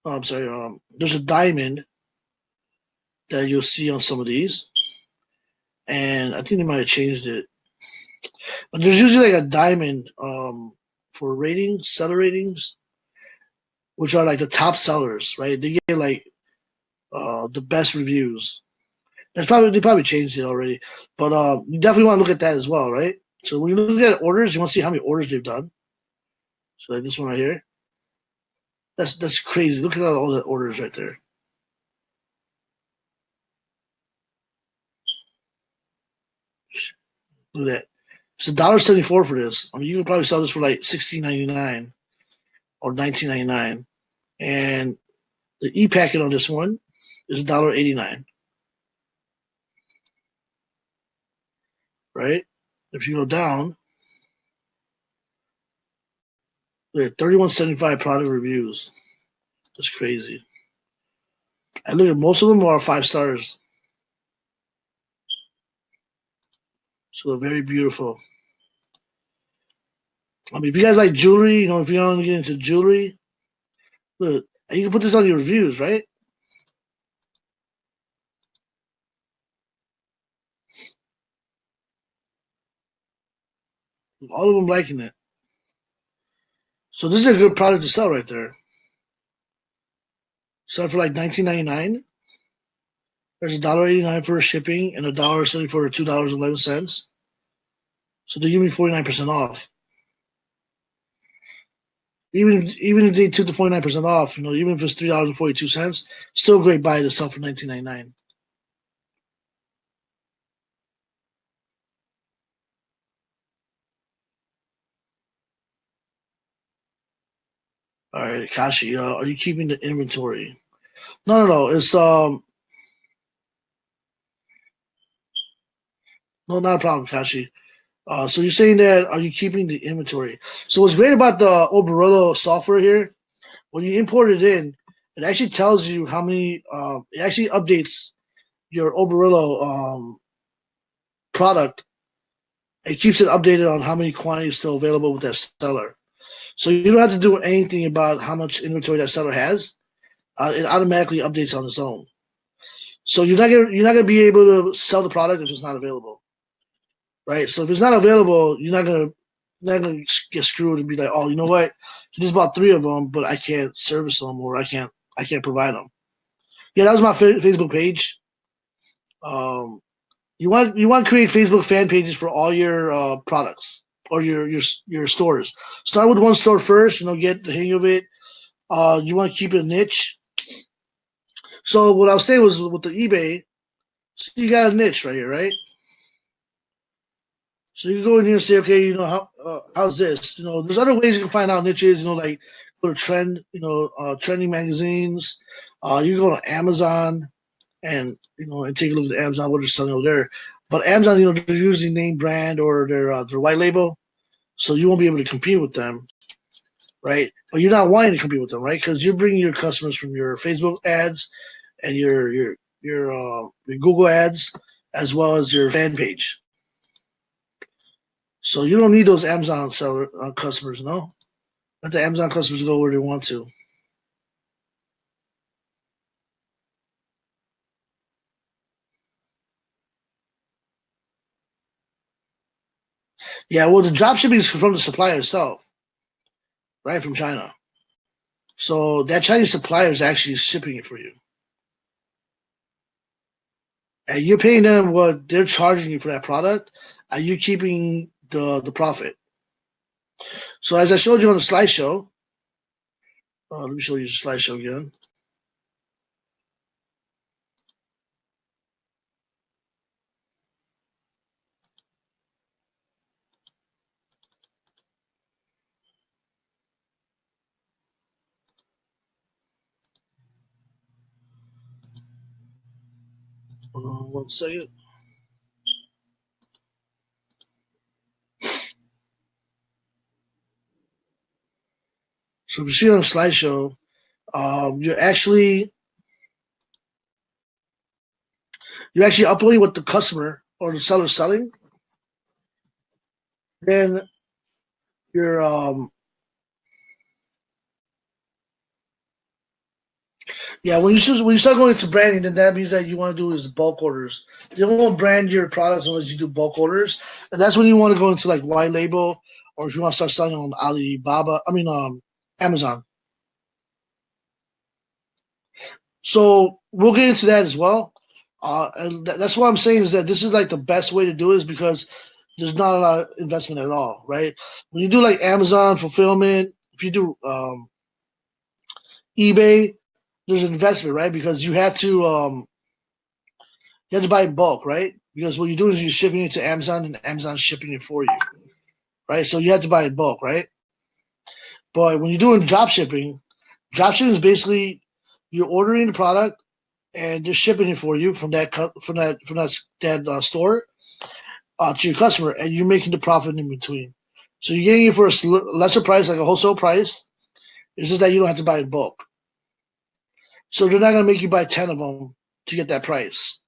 Oh, I'm sorry. There's a diamond that you'll see on some of these, and I think they might have changed it. But there's usually like a diamond for ratings, seller ratings, which are like the top sellers, right? They get like the best reviews. They probably changed it already, but you definitely want to look at that as well, right? So when you look at orders, you want to see how many orders they've done. So like this one right here, that's crazy. Look at all the orders right there. Look at that. It's $1.74 for this. I mean, you can probably sell this for like $16.99 or $19.99, and the e-packet on this one is $1.89. Right? If you go down, we had 31.75 product reviews. That's crazy. And look at most of them are 5 stars. So they're very beautiful. I mean, if you guys like jewelry, if you don't get into jewelry, look, and you can put this on your reviews, right? All of them liking it. So this is a good product to sell right there. Sell for like $19.99. There's $1.89 for shipping and $1.70 for $2.11. So they give me 49% off. Even if they took the 49% off, even if it's $3.42, still a great buy to sell for $19.99. All right, Kashi, are you keeping the inventory? No. It's no, not a problem, Kashi. So you're saying that are you keeping the inventory? So what's great about the Oberello software here, when you import it in, it actually tells you how many. It actually updates your Oberello product. It keeps it updated on how many quantities still available with that seller. So you don't have to do anything about how much inventory that seller has. It automatically updates on its own. So you're not gonna be able to sell the product if it's not available, right? So if it's not available, you're not gonna get screwed and be like, oh, you know what? You just bought 3 of them, but I can't service them or I can't provide them. Yeah, that was my Facebook page. Um, you want to create Facebook fan pages for all your products or your stores. Start with one store first. Get the hang of it. You want to keep it niche. So what I was saying was with the eBay, so you got a niche right here, right? So you go in here and say, okay, how's this? There's other ways you can find out niches. Like go to trending magazines. You can go to Amazon and take a look at Amazon what they're selling over there. But Amazon, they're usually name brand or their white label, so you won't be able to compete with them, right? But you're not wanting to compete with them, right? Because you're bringing your customers from your Facebook ads and your Google ads as well as your fan page. So you don't need those Amazon seller customers, no. Let the Amazon customers go where they want to. Yeah, well, the drop shipping is from the supplier itself, right, from China. So that Chinese supplier is actually shipping it for you, and you're paying them what they're charging you for that product, and you're keeping the profit. So as I showed you on the slideshow, let me show you the slideshow again. One second. So if you see on a slideshow, you're actually uploading what the customer or the seller is selling. Then you're yeah, when you start going into branding, then that means that you want to do is bulk orders. You don't want to brand your products unless you do bulk orders, and that's when you want to go into like white label, or if you want to start selling on Alibaba, Amazon. So we'll get into that as well. And that's what I'm saying is that this is like the best way to do it is because there's not a lot of investment at all, right? When you do like Amazon fulfillment, if you do eBay, there's an investment, right? Because you have to buy in bulk, right? Because what you're doing is you're shipping it to Amazon and Amazon's shipping it for you, right? So you have to buy in bulk, right? But when you're doing drop shipping is basically you're ordering the product and they're shipping it for you from that store to your customer, and you're making the profit in between. So you're getting it for a lesser price, like a wholesale price. It's just that you don't have to buy in bulk. So they're not gonna make you buy 10 of them to get that price.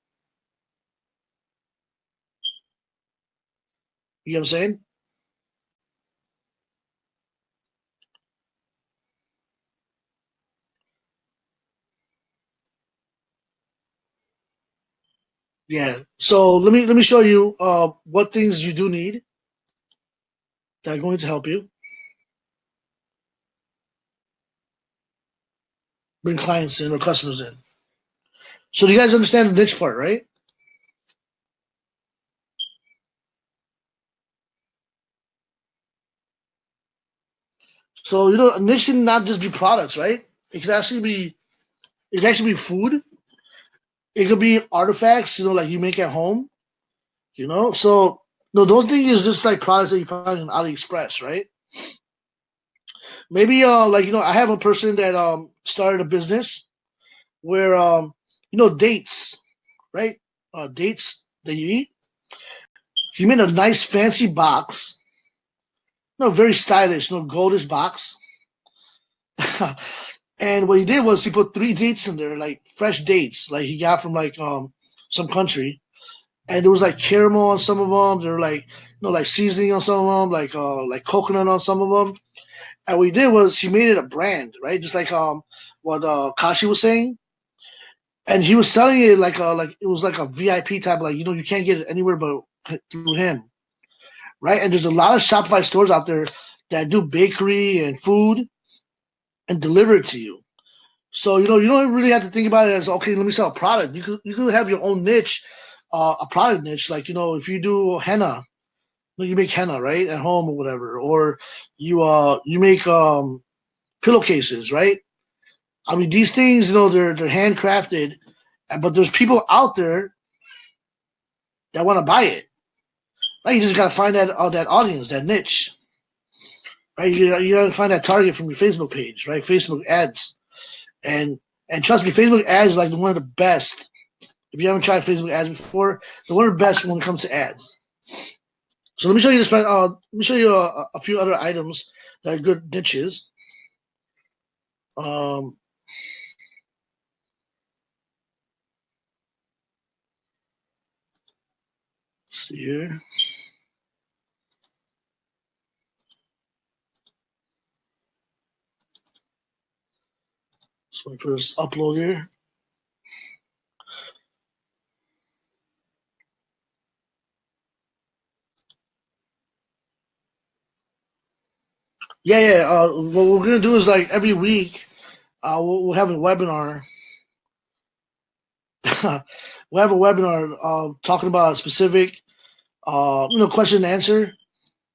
You know what I'm saying? Yeah. So let me show you what things you do need that are going to help you bring clients in or customers in. So do you guys understand the niche part, right? So a niche can not just be products, right? It can actually be food. It could be artifacts, like you make at home, So no, don't think it's just like products that you find on AliExpress, right? Maybe I have a person that started a business where dates, right? Dates that you eat. He made a nice fancy box, no, very stylish, no goldish box. And what he did was he put three dates in there, like fresh dates, like he got from like some country, and there was like caramel on some of them. There were like like seasoning on some of them, like coconut on some of them. And what he did was he made it a brand, right? Just like what Kashi was saying, and he was selling it like it was like a VIP type, like you can't get it anywhere but through him, right? And there's a lot of Shopify stores out there that do bakery and food and deliver it to you. So you don't really have to think about it as okay. Let me sell a product. You could have your own niche, a product niche. Like if you do henna, you make henna right at home or whatever, or you make pillowcases, right? I mean these things, they're handcrafted, but there's people out there that want to buy it. Right? You just gotta find that audience, that niche. Right? You gotta find that target from your Facebook page, right? Facebook ads, and trust me, Facebook ads is like one of the best. If you haven't tried Facebook ads before, they're one of the best when it comes to ads. So let me show you this. Let me show you a few other items that are good niches. Um, let's see here. So for this upload here. Yeah, yeah. What we're gonna do is like every week, we'll have a webinar. We'll have a webinar talking about a specific, question and answer,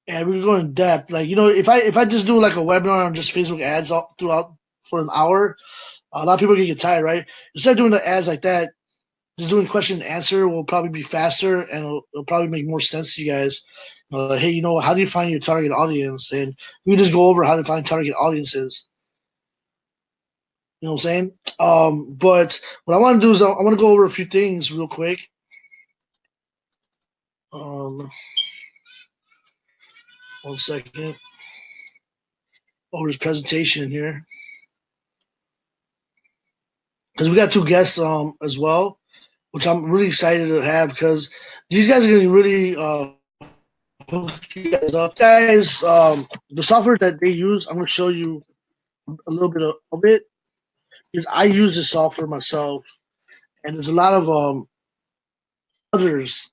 and we're going in depth. Like if I just do like a webinar on just Facebook ads all throughout for an hour, a lot of people get tired, right? Instead of doing the ads like that, just doing question and answer will probably be faster and it'll probably make more sense to you guys. Like, hey, how do you find your target audience? And we just go over how to find target audiences. You know what I'm saying? But what I want to do is I want to go over a few things real quick. Um, 1 second. Over this presentation here because we got two guests as well, which I'm really excited to have because these guys are going to really hook you guys up. Guys, the software that they use, I'm going to show you a little bit of it because I use this software myself, and there's a lot of others,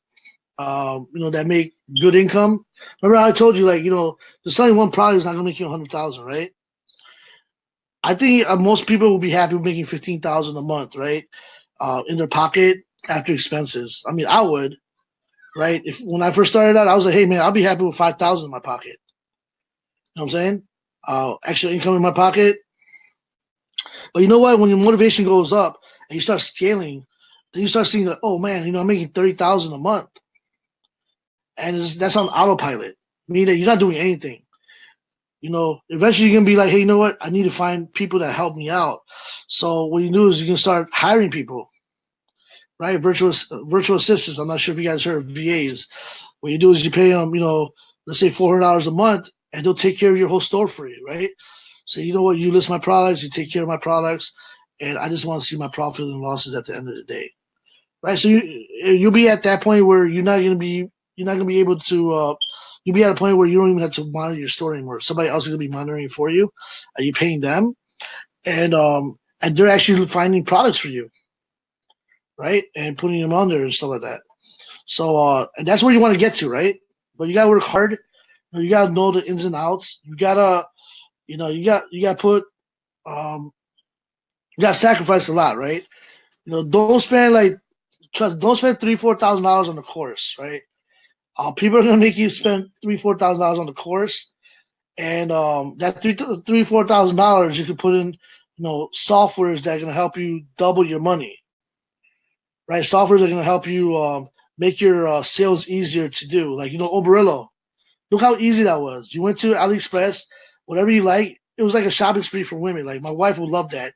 that make good income. Remember how I told you, like, just selling one product is not going to make you 100,000, right? I think most people will be happy with making 15,000 a month, right? In their pocket after expenses. I mean, I would, right? If when I first started out, I was like, hey man, I'll be happy with 5,000 in my pocket. You know what I'm saying? Extra income in my pocket. But you know what? When your motivation goes up and you start scaling, then you start seeing that, oh man, I'm making 30,000 a month, and that's on autopilot, meaning that you're not doing anything. Eventually you're gonna be like, hey, you know what? I need to find people that help me out. So what you do is you can start hiring people, right? Virtual assistants. I'm not sure if you guys heard of VAs. What you do is you pay them, let's say $400 a month, and they'll take care of your whole store for you, right? So you know what? You list my products, you take care of my products, and I just want to see my profit and losses at the end of the day, right? So you'll be at that point where you're not gonna be able to. You'll be at a point where you don't even have to monitor your store anymore. Somebody else is gonna be monitoring for you. Are you paying them? And they're actually finding products for you, right? And putting them on there and stuff like that. So and that's where you want to get to, right? But you gotta work hard. You gotta know the ins and outs. You gotta put um you gotta sacrifice a lot, right? Don't spend don't spend $3,000-4,000 on the course, right? People are gonna make you spend $3,000-4,000 on the course, and that $4,000 you can put in, softwares that are gonna help you double your money, right? Softwares are gonna help you make your sales easier to do, like Oberillo. Look how easy that was. You went to AliExpress, whatever you like. It was like a shopping spree for women. Like my wife would love that.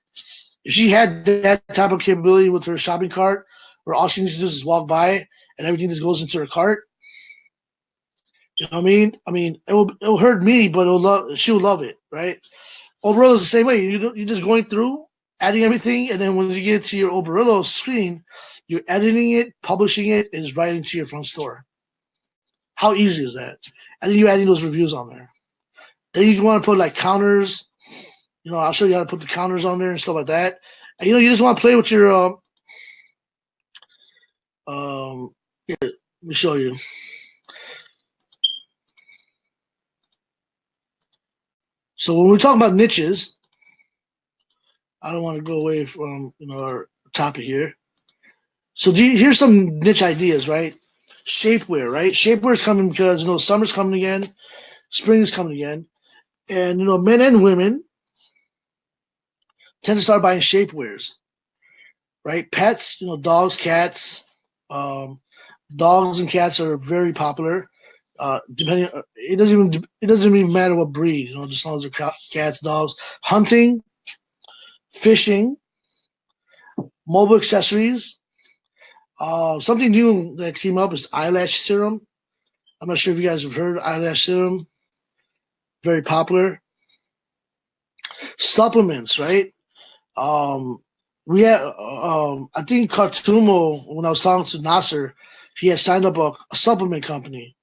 If she had that type of capability with her shopping cart, where all she needs to do is just walk by and everything just goes into her cart, you know what I mean? I mean, it will hurt me, but she will love it, right? Oberillo is the same way. You're just going through, adding everything, and then when you get to your Oberillo screen, you're editing it, publishing it, and it's right into your front store. How easy is that? And then you're adding those reviews on there. Then you want to put like counters. I'll show you how to put the counters on there and stuff like that. And you just want to play with your here, let me show you. So when we're talking about niches, I don't want to go away from our topic here. So here's some niche ideas, right? Shapewear, right? Shapewear is coming because summer's coming again, spring is coming again, and men and women tend to start buying shapewears, right? Pets, dogs, cats, um, dogs and cats are very popular. Depending, it doesn't even matter what breed, just as long as they're cats, dogs. Hunting, fishing, mobile accessories. Something new that came up is eyelash serum. I'm not sure if you guys have heard of eyelash serum. Very popular. Supplements, right? Um, we had, I think Khartoum, when I was talking to Nasser, he had signed up a supplement company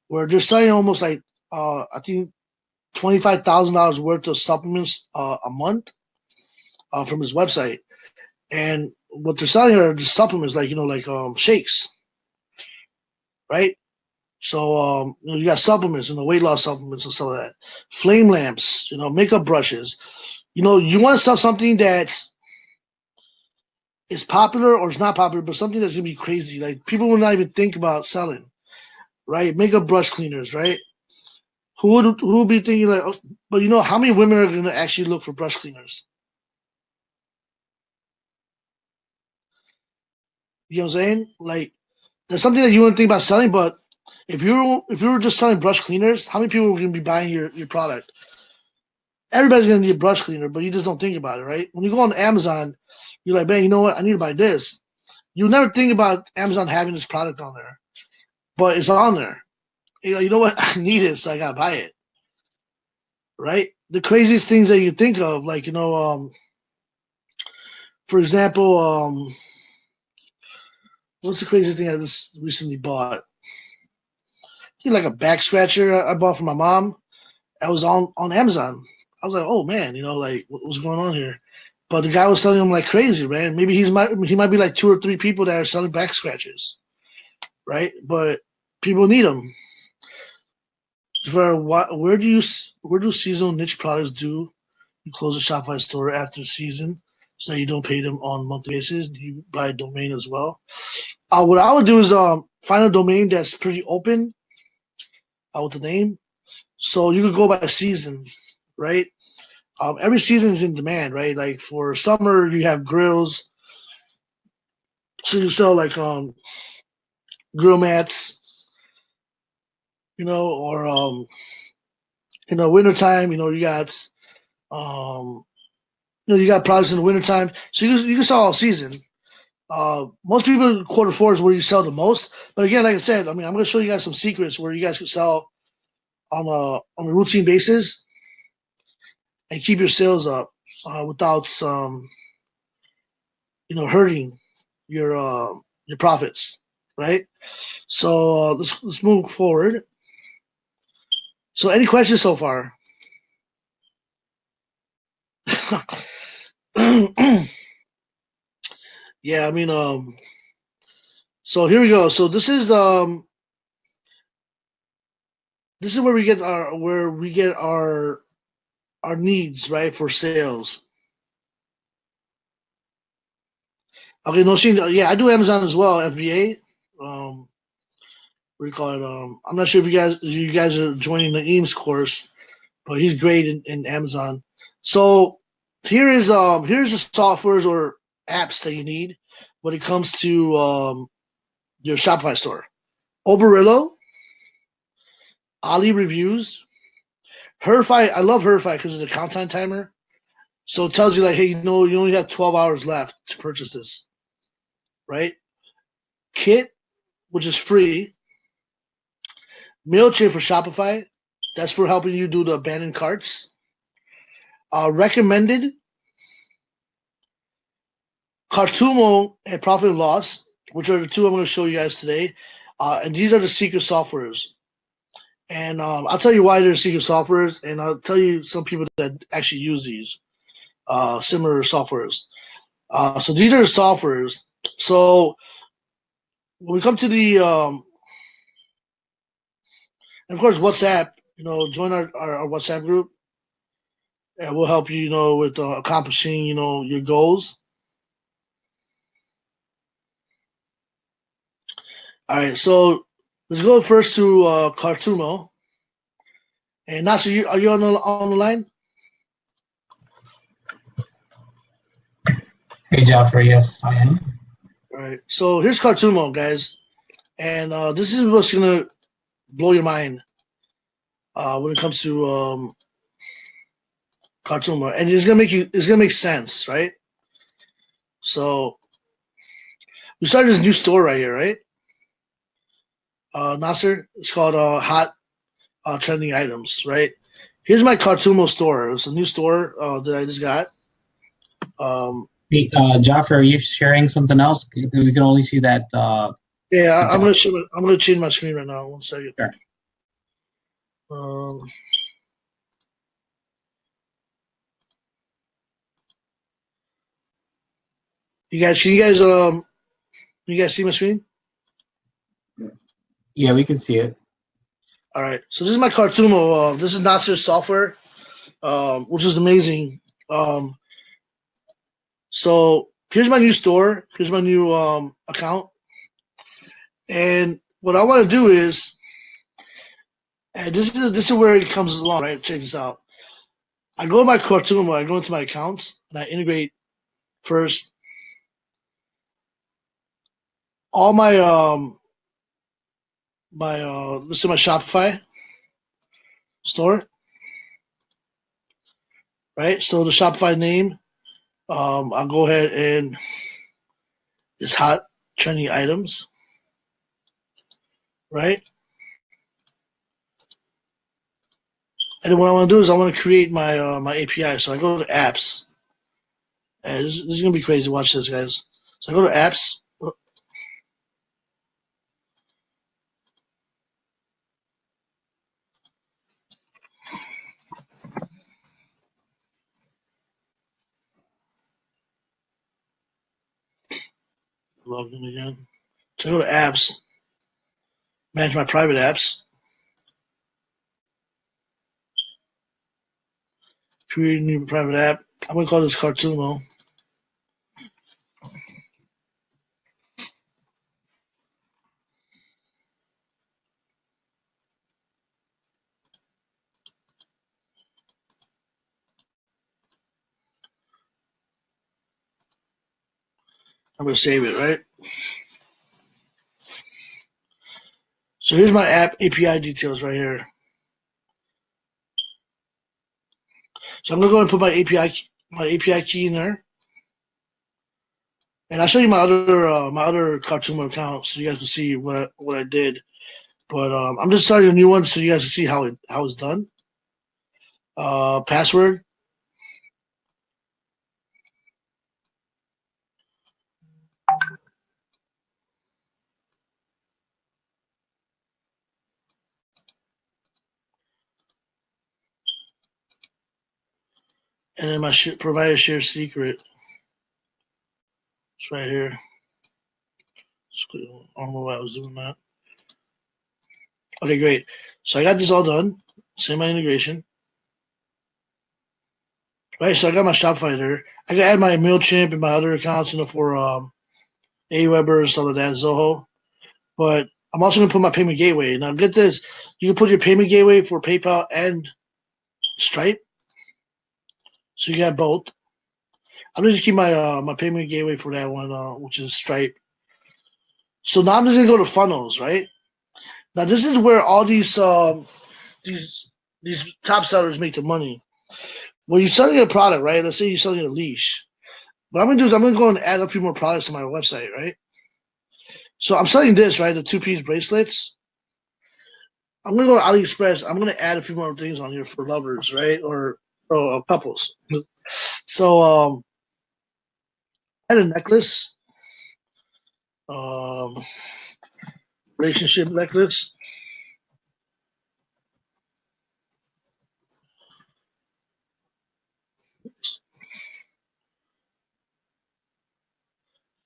where they're selling almost like I think $25,000 worth of supplements a month from his website, and what they're selling are the supplements like shakes, right? So you got supplements, weight loss supplements and stuff like that. Flame lamps, makeup brushes. You want to sell something that's is popular or it's not popular, but something that's gonna be crazy. Like people will not even think about selling, right? Makeup brush cleaners, right? Who would be thinking like, oh, but how many women are gonna actually look for brush cleaners? You know what I'm saying? Like that's something that you wouldn't think about selling, but if you were just selling brush cleaners, how many people are gonna be buying your product? everybody's gonna need a brush cleaner, but you just don't think about it, right? When you go on Amazon, you're like, man, you know what? I need to buy this. You never think about Amazon having this product on there, but it's on there. You know what? I need it, so I gotta buy it, right? The craziest things that you think of, like for example, what's the craziest thing I just recently bought? I think like a back scratcher I bought for my mom. I was on Amazon. I was like, oh man, like what's going on here? But the guy was selling them like crazy, man. Maybe he might be like two or three people that are selling back scratchers, right? But people need them. For what? Where do seasonal niche products do? You close a Shopify store after the season, so that you don't pay them on a monthly basis. You buy a domain as well. What I would do is find a domain that's pretty open with the name, so you could go by season, right? Every season is in demand, right? Like for summer, you have grills, so you sell like grill mats, or in the wintertime, you got um, you got products in the wintertime, so you can sell all season. Most people quarter four is where you sell the most, but again, like I said, I mean, I'm going to show you guys some secrets where you guys can sell on a routine basis and keep your sales up without hurting your profits, right? So let's move forward. So any questions so far? Yeah, I mean, so here we go. So this is where we get our needs, right, for sales. Okay, no, yeah, I do Amazon as well, FBA. What do you call it? I'm not sure if you guys are joining the Eames course, but he's great in Amazon. So here's the softwares or apps that you need when it comes to your Shopify store. Oberillo, Ali Reviews, Herify. I love Herify because it's a countdown timer. So it tells you like, hey, you only have 12 hours left to purchase this, right? Kit, which is free. MailChimp for Shopify. That's for helping you do the abandoned carts. Recommended, Cartumo, and Profit and Loss, which are the two I'm going to show you guys today. And these are the secret softwares. And I'll tell you why they're secret softwares, and I'll tell you some people that actually use these similar softwares. So these are the softwares. So when we come to the, and of course, WhatsApp, join our WhatsApp group, and we'll help you, with accomplishing, your goals. All right, so let's go first to Cartumo. And Nasser, are you on the line?
Hey, Jaffer, yes, I am.
All right, so here's Cartumo, guys, and this is what's gonna blow your mind when it comes to Cartumo, and it's gonna make sense, right? So we started this new store right here, right? Nasser, it's called Hot Trending Items, right? Here's my Cartumo store. It's a new store that I just got.
Hey, Jaffer, are you sharing something else? We can only see that.
Yeah, I'm gonna change my screen right now. 1 second.
Sure.
Um, you guys see my screen?
Yeah, we can see it.
All right. So this is my Cartumo. This is Nasser's software, which is amazing. So here's my new store. Here's my new account. And what I want to do is, and this is where it comes along, right? Check this out. I go to my Cartumo. I go into my accounts and I integrate first all my let's say my Shopify store. right? So the Shopify name, I'll go ahead and it's hot trending items, right? And then what I want to do is I want to create my API. So I go to apps. And this is gonna be crazy. Watch this, guys. So I go to apps. Log in again. So I go to apps. Manage my private apps. Create a new private app. I'm gonna call this Cartoono. I'm gonna save it, right? So here's my app API details right here. So I'm gonna go and put my API key in there, and I'll show you my other Cartoono account so you guys can see what I did. But I'm just starting a new one so you guys can see how it's done. Password, and then my provider share secret. It's right here. I don't know why I was doing that. Okay, great. So I got this all done. Save my integration. Right, so I got my Shopify there. I can add my MailChimp and my other accounts, for Aweber and stuff like that, Zoho. But I'm also gonna put my payment gateway. Now get this, you can put your payment gateway for PayPal and Stripe. So you got both. I'm just keep my payment gateway for that one, which is Stripe. So now I'm just gonna go to funnels, right? Now this is where all these these top sellers make the money. When you're selling a product, right? Let's say you're selling a leash. What I'm gonna do is I'm gonna go and add a few more products to my website, right? So I'm selling this, right? The two-piece bracelets. I'm gonna go to AliExpress. I'm gonna add a few more things on here for lovers, right? Or couples. So add a necklace, um, relationship necklace.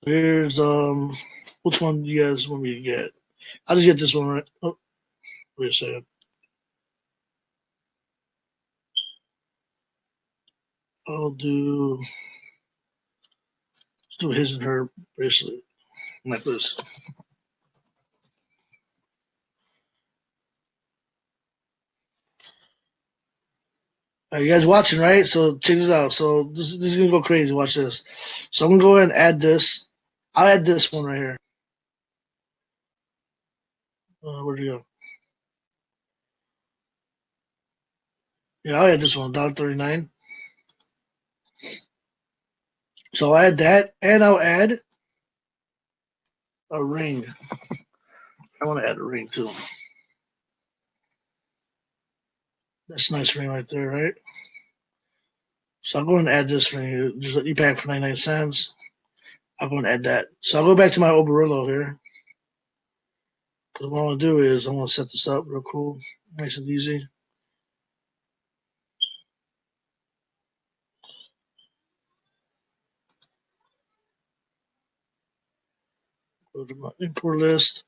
Here's which one do you guys want me to get? I'll just get this one, right? Oh, wait a second. I'll do let's do his and her bracelet necklace. You guys watching, right? So check this out. So this is gonna go crazy. Watch this. So I'm gonna go ahead and add this. I'll add this one right here. Where'd you go? Yeah, I'll add this one, $1.39. So I'll add that, and I'll add a ring. I want to add a ring too. That's a nice ring right there, right? So I'll go and add this ring. Just let you pack for 99 cents. I'll go and add that. So I'll go back to my Oberillo here. Because what I want to do is I want to set this up real cool, nice and easy. Go to my import list.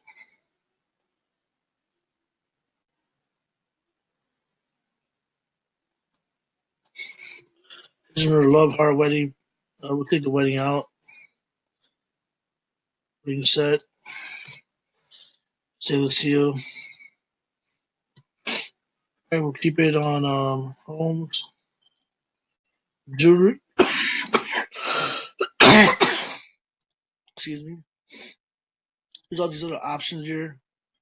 This is another love heart wedding. We'll take the wedding out. Ring set. Stainless steel. And we'll keep it on homes. Jewelry. Excuse me. There's all these other options here.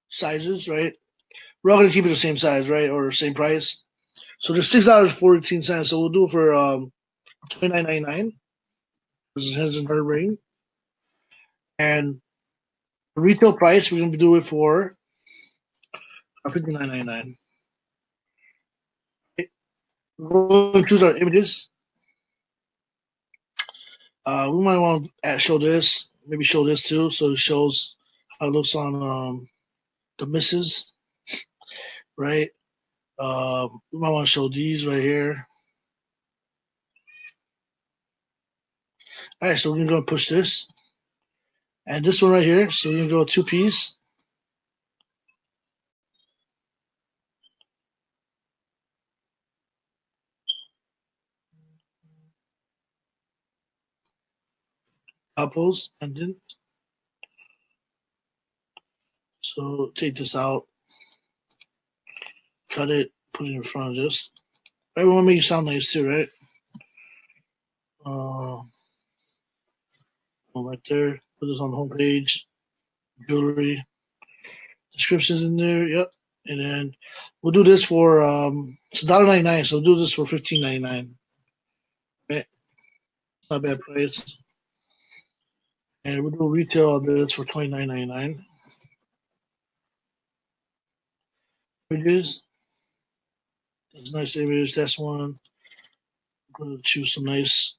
Sizes, right? We're all gonna keep it the same size, right? Or same price. So there's $6.14. So we'll do it for $29.99. This is his and her ring. And the retail price, we're gonna do it for $59.99. We're going to choose our images. We might want to show this, maybe show this too, so it shows how it looks on the misses, right? We might want to show these right here. All right, so we're gonna go push this, and this one right here. So we're gonna go 2 piece. Couples, and then so take this out, cut it, put it in front of this. Right, we want to make it sound nice too, right? Right there. Put this on the home page. Jewelry descriptions in there. Yep. And then we'll do this for it's $1.99. So we'll do this for $15.99. Right. Not bad price. And we'll do retail on this for $29.99. Images. That's nice image. That's one. I'm gonna choose some nice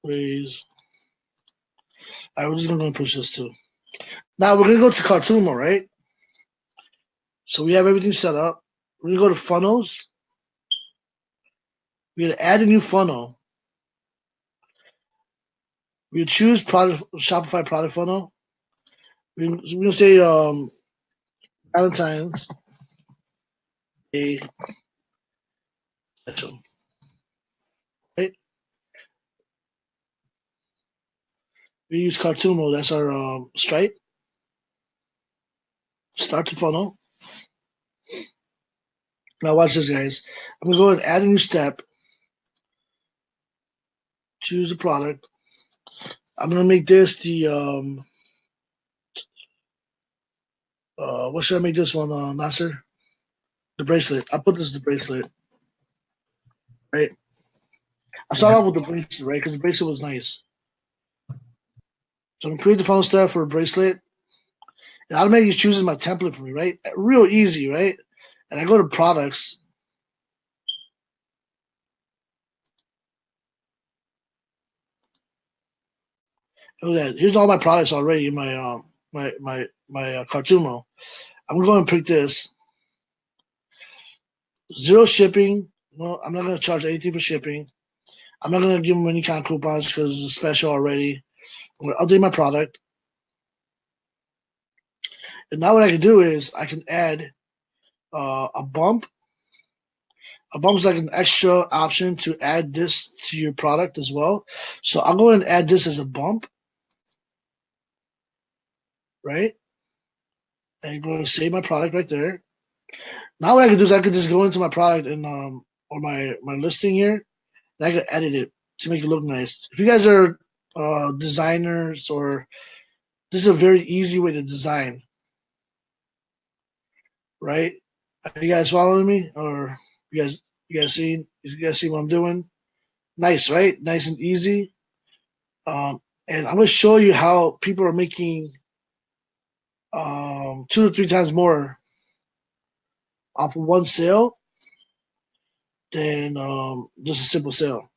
ways. All right, we're just gonna push this too. Now we're gonna go to cartoon mode, right? So we have everything set up. We're gonna go to funnels. We're gonna add a new funnel. We choose product Shopify product funnel. We're gonna say Valentine's Day special. Right? We use cartoon mode. That's our stripe. Start the funnel. Now watch this, guys. I'm gonna go and add a new step. Choose the product. I'm gonna make this the what should I make this one, Nasser? The bracelet. I put this as the bracelet, right? I started off with the bracelet, right? Because the bracelet was nice. So I'm gonna create the funnel step for a bracelet. It automatically chooses my template for me, right? Real easy, right? And I go to products. Look at that. Here's all my products already in my Cartumo. I'm gonna go and pick this. Zero shipping. Well, I'm not gonna charge anything for shipping. I'm not gonna give them any kind of coupons because it's special already. I'm gonna update my product. And now what I can do is I can add a bump. A bump is like an extra option to add this to your product as well. So I'll go and add this as a bump, right? And I'm going to save my product right there. Now what I can do is I can just go into my product and or my listing here, and I can edit it to make it look nice. If you guys are designers, or this is a very easy way to design, right? Are you guys following me, or you guys see what I'm doing? Nice, right? Nice and easy. And I'm gonna show you how people are making 2 to 3 times more off of one sale than just a simple sale.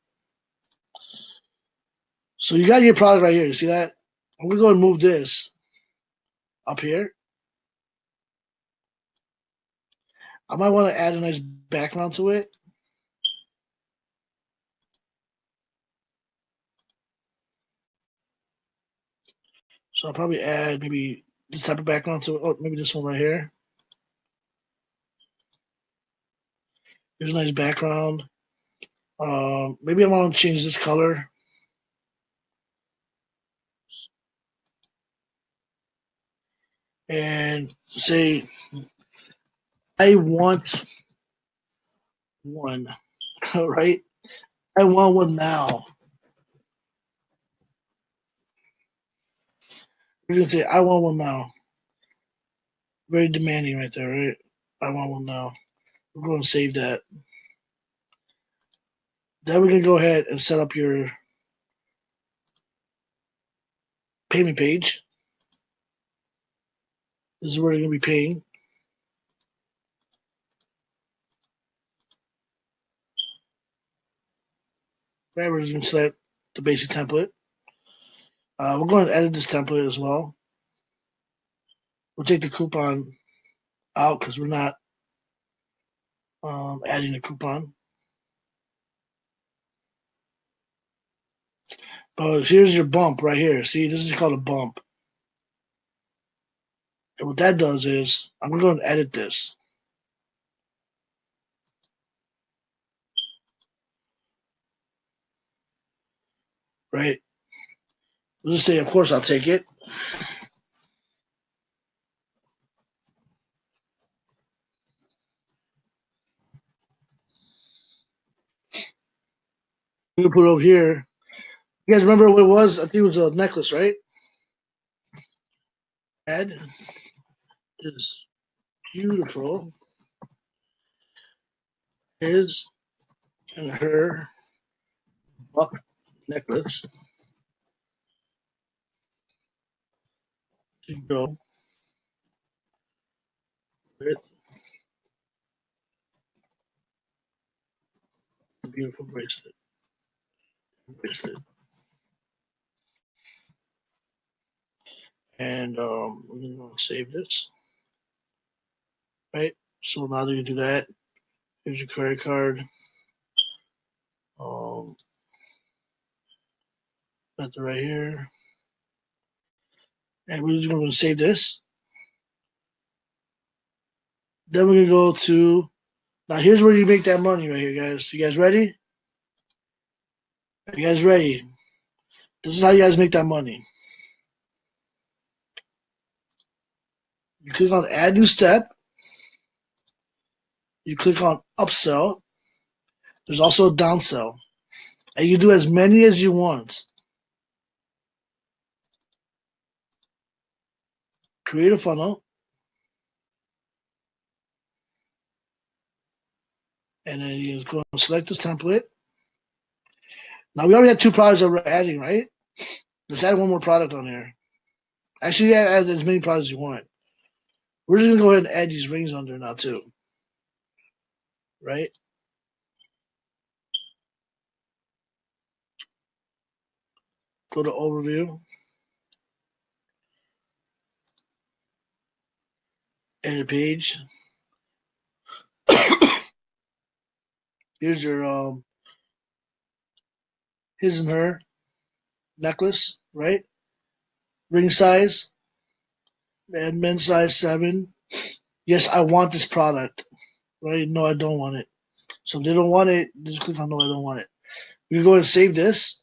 So you got your product right here. You see that? I'm gonna go and move this up here. I might want to add a nice background to it. So I'll probably add maybe this type of background to it. Oh, maybe this one right here. Here's a nice background. Maybe I want to change this color. And say I want one. All right. I want one now. We're gonna say I want one now. Very demanding right there, right? I want one now. We're going to save that. Then we're going to go ahead and set up your payment page. This is where you're going to be paying. Right, we're just going to select the basic template. We're going to edit this template as well. We'll take the coupon out because we're not adding a coupon. But here's your bump right here. See, this is called a bump. And what that does is, I'm going to go and edit this. Right? We'll just say, of course, I'll take it. I'm going to put it over here. You guys remember what it was? I think it was a necklace, right? Add is beautiful. His and her buck necklace to go with a beautiful bracelet. And we're going to save this. Right? So now that you do that, here's your credit card. Got it right here. And we're just going to save this. Then we're going to go to, now here's where you make that money right here, guys. You guys ready? Are you guys ready? This is how you guys make that money. You click on add new step. You click on upsell. There's also a downsell. And you do as many as you want. Create a funnel. And then you just go and select this template. Now we already had 2 products that we're adding, right? Let's add one more product on here. Actually, add as many products as you want. We're just gonna go ahead and add these rings under now too. Right? Go to overview. Edit page. Here's your his and her necklace, right? Ring size and men's size 7. Yes, I want this product. Right? No, I don't want it. So if they don't want it, just click on no, I don't want it. You go and save this.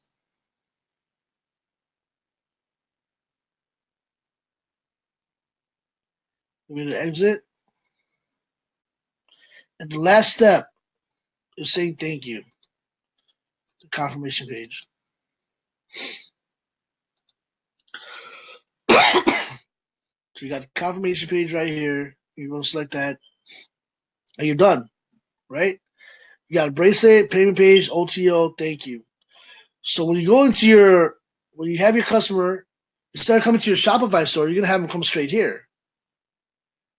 We're gonna exit. And the last step is saying thank you. The confirmation page. So you got the confirmation page right here. You're gonna select that, and you're done. Right? You got a bracelet, payment page, OTO, thank you. So when you go into when you have your customer, instead of coming to your Shopify store, you're gonna have them come straight here.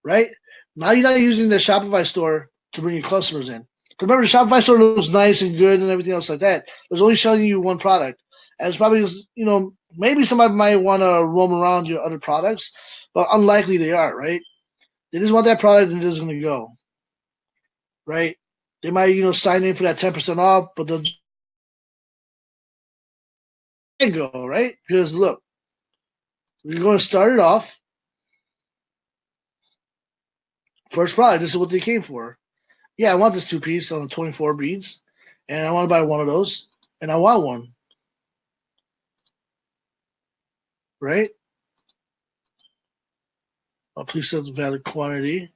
Right? Now you're not using the Shopify store to bring your customers in. Remember, the Shopify store looks nice and good and everything else like that. It's only showing you one product. And it's probably, maybe somebody might want to roam around your other products, but unlikely they are, right? They just want that product and they're just going to go, right? They might, sign in for that 10% off, but they'll go, right? Because look, we're going to start it off. First product, this is what they came for. Yeah, I want this 2-piece on the 24 beads, and I want to buy one of those, and I want one, right? Please set the valid quantity.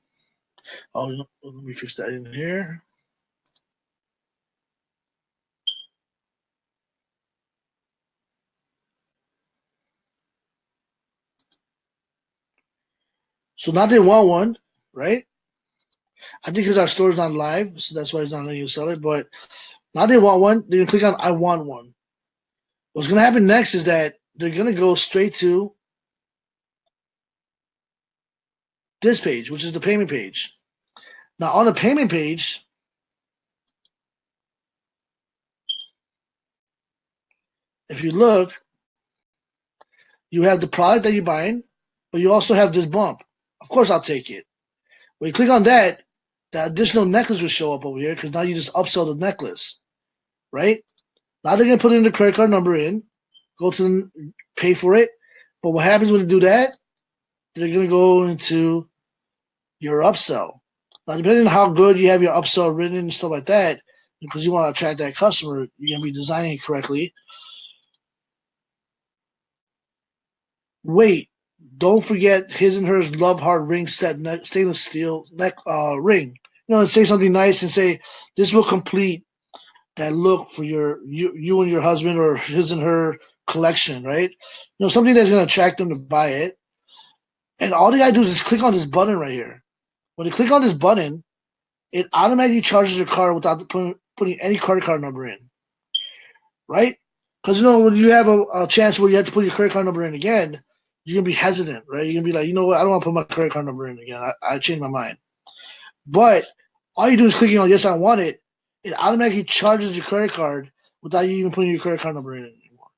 Oh, let me fix that in here. So now they want one, right? I think because our store is not live, so that's why it's not letting you sell it. But now they want one. They're gonna click on I want one. What's gonna happen next is that they're gonna go straight to this page, which is the payment page. Now on the payment page, if you look, you have the product that you're buying, but you also have this bump. Of course, I'll take it. When you click on that, the additional necklace will show up over here because now you just upsell the necklace, right? Now they're gonna put in the credit card number in, go to pay for it. But what happens when you do that? They're gonna go into your upsell. Now, depending on how good you have your upsell written and stuff like that, because you want to attract that customer, you're gonna be designing it correctly. Wait, don't forget his and hers love heart ring set stainless steel neck ring. Say something nice and say this will complete that look for you and your husband or his and her collection, right? Something that's gonna attract them to buy it. And all they gotta do is just click on this button right here. When they click on this button, it automatically charges your card without putting any credit card number in, right? Because when you have a chance where you have to put your credit card number in again, you're gonna be hesitant, right? You're gonna be like, you know what, I don't want to put my credit card number in again. I changed my mind. But all you do is clicking on yes, I want it. It automatically charges your credit card without you even putting your credit card number in anymore.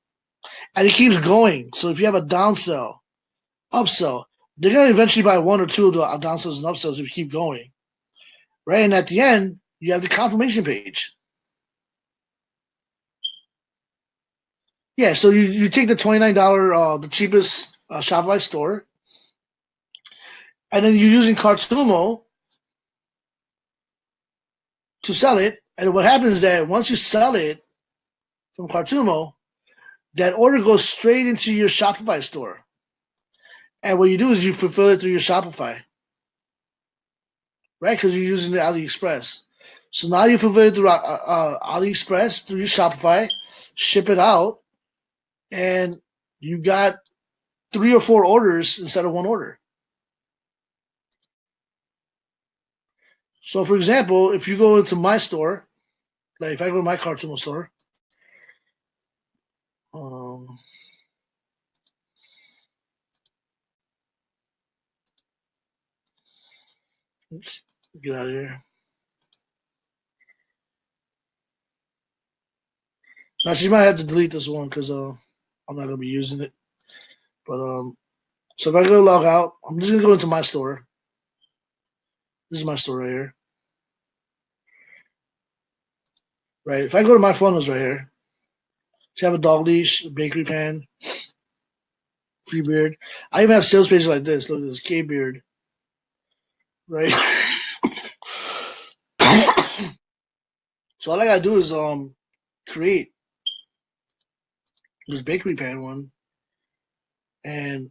And it keeps going. So if you have a downsell, upsell, they're gonna eventually buy one or two of the downsells and upsells if you keep going, right? And at the end, you have the confirmation page. Yeah, so you take the $29, the cheapest Shopify store, and then you're using Cartumo to sell it. And what happens is that once you sell it from Cartumo, that order goes straight into your Shopify store. And what you do is you fulfill it through your Shopify, right? Because you're using the AliExpress. So now you fulfill it through AliExpress, through your Shopify, ship it out, and you got 3 or 4 orders instead of one order. So, for example, if you go into my store, like if I go to my Cartumo store, oops, get out of here. Now, she might have to delete this one because I'm not going to be using it. But so if I go log out, I'm just going to go into my store. This is my store right here. Right. If I go to my funnels right here, so you have a dog leash, a bakery pan, free beard. I even have sales pages like this. Look at this K beard. Right. So all I gotta do is create this bakery pan one and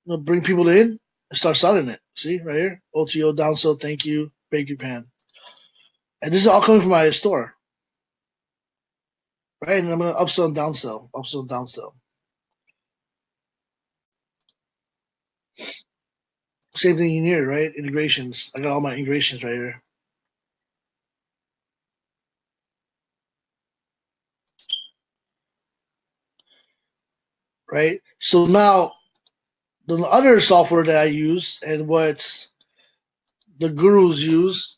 bring people in and start selling it. See right here, OTO downsell, thank you, bakery pan, and this is all coming from my store, right? And I'm gonna upsell and downsell, upsell and downsell. Same thing in here, right? Integrations. I got all my integrations right here. Right. So now the other software that I use and what the gurus use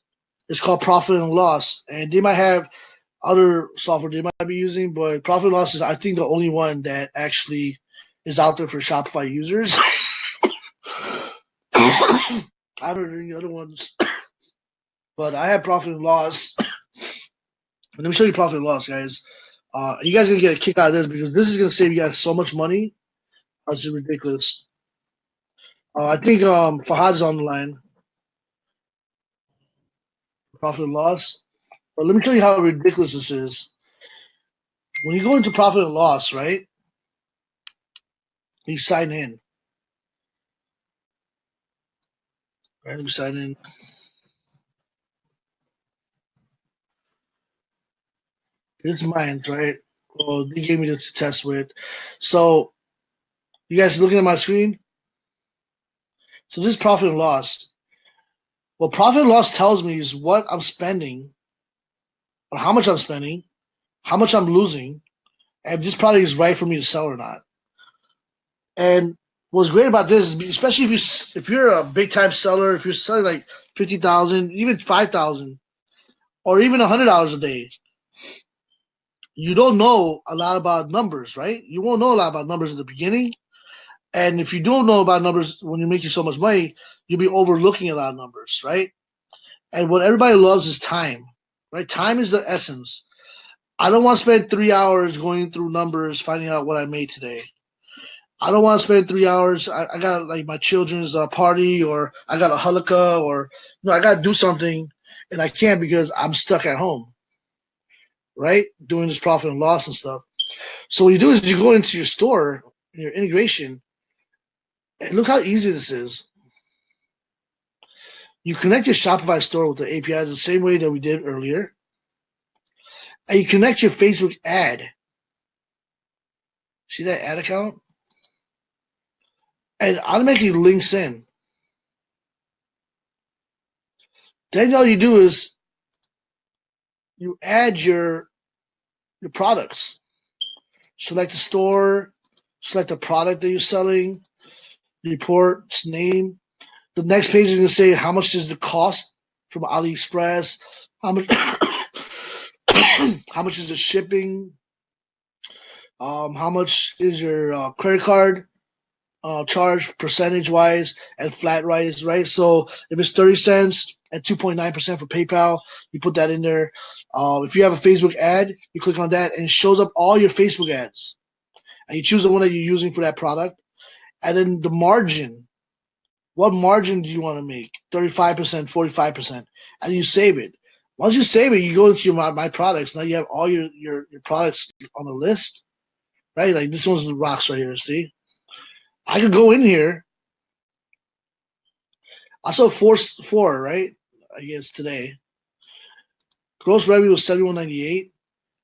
is called Profit and Loss, and they might have other software they might be using, but Profit and Loss is I think the only one that actually is out there for Shopify users. I haven't heard any other ones, but I have Profit and Loss. Let me show you Profit and Loss, guys. You guys are gonna get a kick out of this because this is gonna save you guys so much money. It's ridiculous. I think Fahad's on the line. Profit and Loss. But let me tell you how ridiculous this is. When you go into Profit and Loss, right? You sign in. Right? Let me sign in. It's mine, right? Well, they gave me this to test with. So you guys looking at my screen? So this is Profit and Loss. What profit and loss tells me is what I'm spending, or how much I'm spending, how much I'm losing, and if this product is right for me to sell or not. And what's great about this is, especially if you're a big time seller, if you're selling like 50,000, even 5,000, or even $100 a day, you don't know a lot about numbers, right? You won't know a lot about numbers in the beginning. And if you don't know about numbers when you're making so much money, you'll be overlooking a lot of numbers, right? And what everybody loves is time, right? Time is the essence. I don't want to spend 3 hours going through numbers, finding out what I made today. I don't want to spend 3 hours. I got like my children's party, or I got a halakha, or I got to do something, and I can't because I'm stuck at home, right? Doing this profit and loss and stuff. So what you do is you go into your store, your integration, and look how easy this is. You connect your Shopify store with the API the same way that we did earlier, and you connect your Facebook ad. See that ad account? And automatically links in. Then all you do is you add your products. Select the store, select the product that you're selling, report's name. The next page is going to say how much is the cost from AliExpress, how much how much is the shipping, how much is your credit card charge percentage wise and flat wise, right? So if it's 30 cents at 2.9% for PayPal, you put that in there. If you have a Facebook ad, you click on that and it shows up all your Facebook ads. And you choose the one that you're using for that product. And then the margin. What margin do you want to make? 35%, 45%. And you save it. Once you save it, you go into your my products. Now you have all your products on the list, right? Like this one's the rocks right here, see? I could go in here. I saw four, right? I guess today. Gross revenue was $71.98.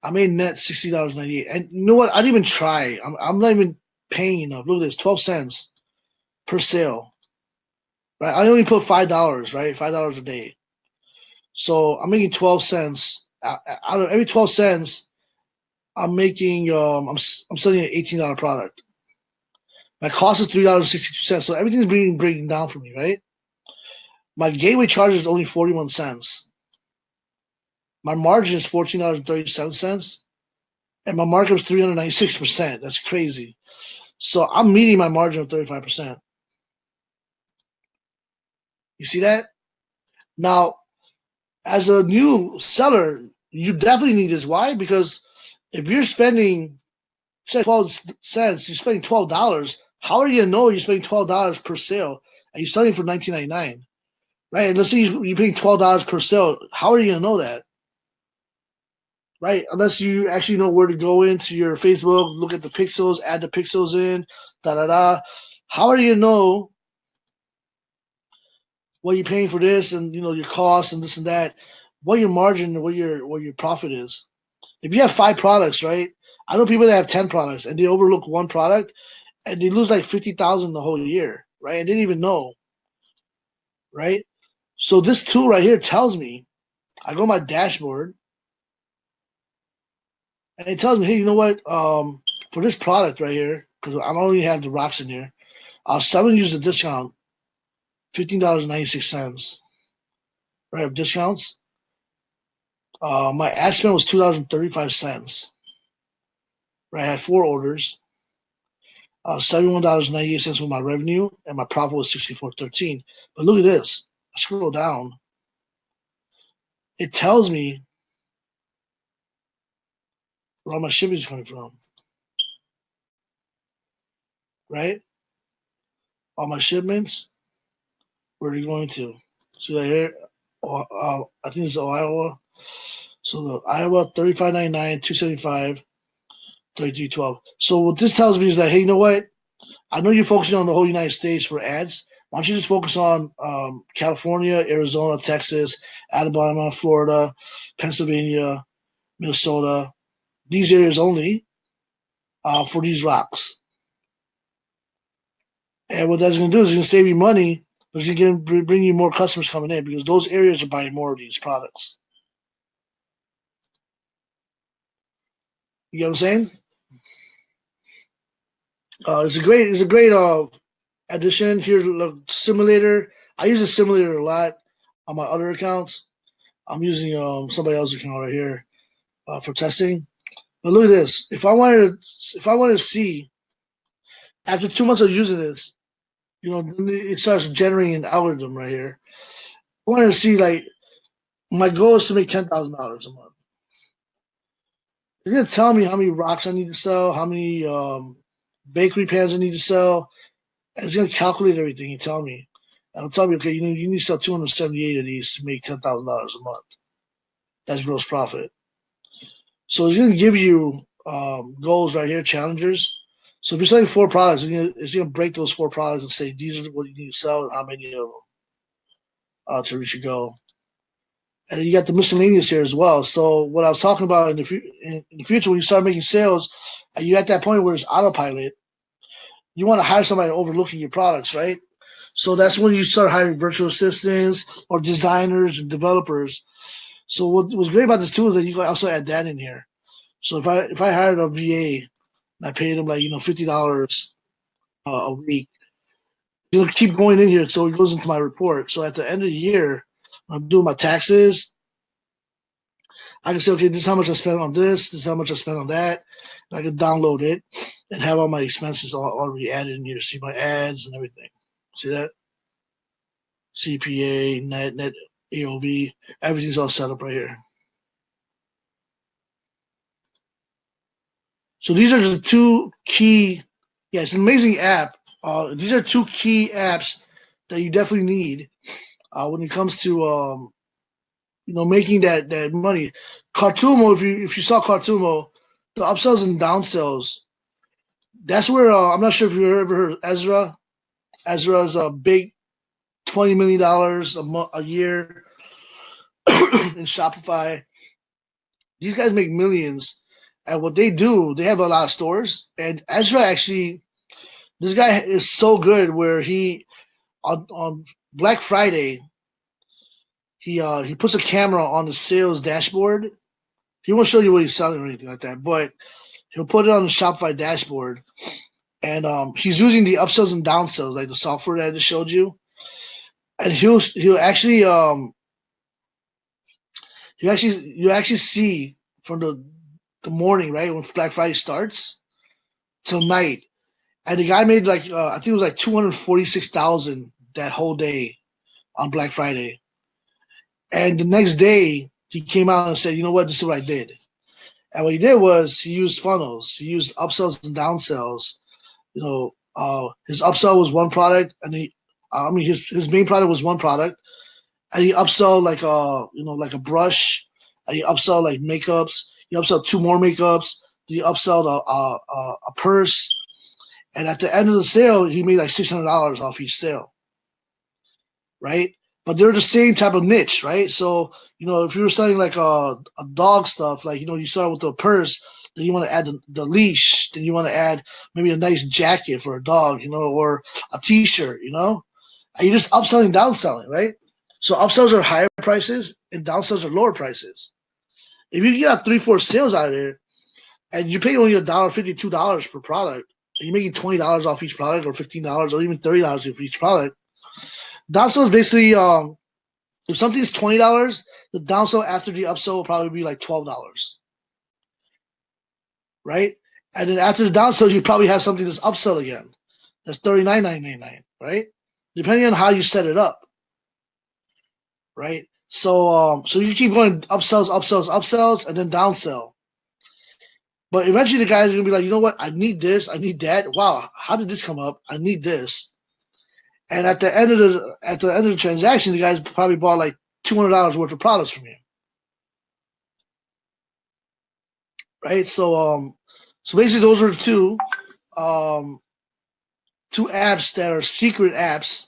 I made net $60.98. And you know what? I didn't even try. I'm not even paying enough. Look at this, 12 cents per sale. Right? I only put $5, right? $5 a day. So I'm making 12 cents. Out of every 12 cents, I'm making I'm selling an $18 product. My cost is $3.62. So everything's breaking down for me, right? My gateway charge is only 41 cents. My margin is $14.37, and my markup is 396%. That's crazy. So I'm meeting my margin of 35%. You see that? Now, as a new seller, you definitely need this. Why? Because if you're spending, say, 12 cents, you're spending $12. How are you gonna know you're spending $12 per sale and you're selling for $19.99, right? And let's say you're paying $12 per sale. How are you gonna know that? Right? Unless you actually know where to go into your Facebook, look at the pixels, add the pixels in, da da da. How are you gonna know what you're paying for this, and your costs and this and that, what your margin, what your profit is? If you have 5 products, right? I know people that have 10 products and they overlook one product and they lose like 50,000 the whole year, right? I didn't even know, right? So this tool right here tells me, I go to my dashboard and it tells me, hey, you know what? For this product right here, because I only have the rocks in here, someone use a discount, $15.96, right? Of discounts. My ad spend was $2.35, right? I had 4 orders. $71.98 was my revenue, and my profit was $64.13. But look at this. I scroll down. It tells me where all my shipping is coming from, right? All my shipments, where are they going to? See that here? I think it's Iowa. So the Iowa, $35.99, $2.75, $33.12. So what this tells me is that, hey, you know what? I know you're focusing on the whole United States for ads. Why don't you just focus on California, Arizona, Texas, Alabama, Florida, Pennsylvania, Minnesota, these areas only for these rocks. And what that's going to do is it's going to save you money but it's gonna bring you more customers coming in because those areas are buying more of these products. You get what I'm saying? It's a great addition here. Look, simulator. I use a simulator a lot on my other accounts. I'm using somebody else's account right here for testing. But look at this. If I wanted to see after 2 months of using this, it starts generating an algorithm right here. I wanted to see like my goal is to make $10,000 a month. It's gonna tell me how many rocks I need to sell, how many bakery pans I need to sell, and it's gonna calculate everything and tell me. And it'll tell me, okay, you need to sell 278 of these to make $10,000 a month. That's gross profit. So it's gonna give you goals right here, challengers. So if you're selling 4 products, it's gonna break those 4 products and say these are what you need to sell and how many of them to reach your goal. And then you got the miscellaneous here as well. So what I was talking about in the future, when you start making sales, and you're at that point where it's autopilot, you want to hire somebody overlooking your products, right? So that's when you start hiring virtual assistants or designers and developers. So what was great about this tool is that you can also add that in here. So if I hired a VA and I paid him like $50 a week, he'll keep going in here so it goes into my report. So at the end of the year, I'm doing my taxes. I can say, okay, this is how much I spent on this. This is how much I spent on that. And I can download it and have all my expenses already added in here. See my ads and everything. See that? CPA, net AOV, everything's all set up right here. So these are the two key. Yeah, it's an amazing app. These are two key apps that you definitely need when it comes to making that money. Cartumo, if you saw Cartumo, the upsells and downsells. That's where I'm not sure if you've ever heard of Ezra. Ezra's a big $20 million a year in Shopify. These guys make millions, and what they do, they have a lot of stores. And Ezra actually, this guy is so good where he on Black Friday, he puts a camera on the sales dashboard. He won't show you what he's selling or anything like that, but he'll put it on the Shopify dashboard, and he's using the upsells and downsells, like the software that I just showed you. And he'll actually you actually see from the morning, right, when Black Friday starts till night. And the guy made like I think it was like 246,000 that whole day on Black Friday. And the next day he came out and said, you know what, this is what I did. And what he did was he used funnels. He used upsells and downsells. His upsell was one product, and his main product was one product, and he upsell like like a brush, and he upsell like makeups. He upsell 2 more makeups. He upsell a purse, and at the end of the sale, he made like $600 off each sale, right? But they're the same type of niche, right? So if you were selling like a dog stuff, like you start with the purse, then you want to add the leash, then you want to add maybe a nice jacket for a dog, or a T-shirt, and you're just upselling, downselling, right? So upsells are higher prices and downsells are lower prices. If you get 3-4 sales out of there, and you pay only $1.50, $2 per product, and you're making $20 off each product, or $15, or even $30 for each product. Downsell is basically if something's $20, the downsell after the upsell will probably be like $12, right? And then after the downsell, you probably have something that's upsell again. That's $39.99, right? Depending on how you set it up, right? So you keep going upsells, upsells, upsells, and then downsell. But eventually the guys are gonna be like, you know what? I need this, I need that. Wow, how did this come up? I need this. And at the end of the transaction, the guys probably bought like $200 worth of products from you, right? So basically, those are two apps that are secret apps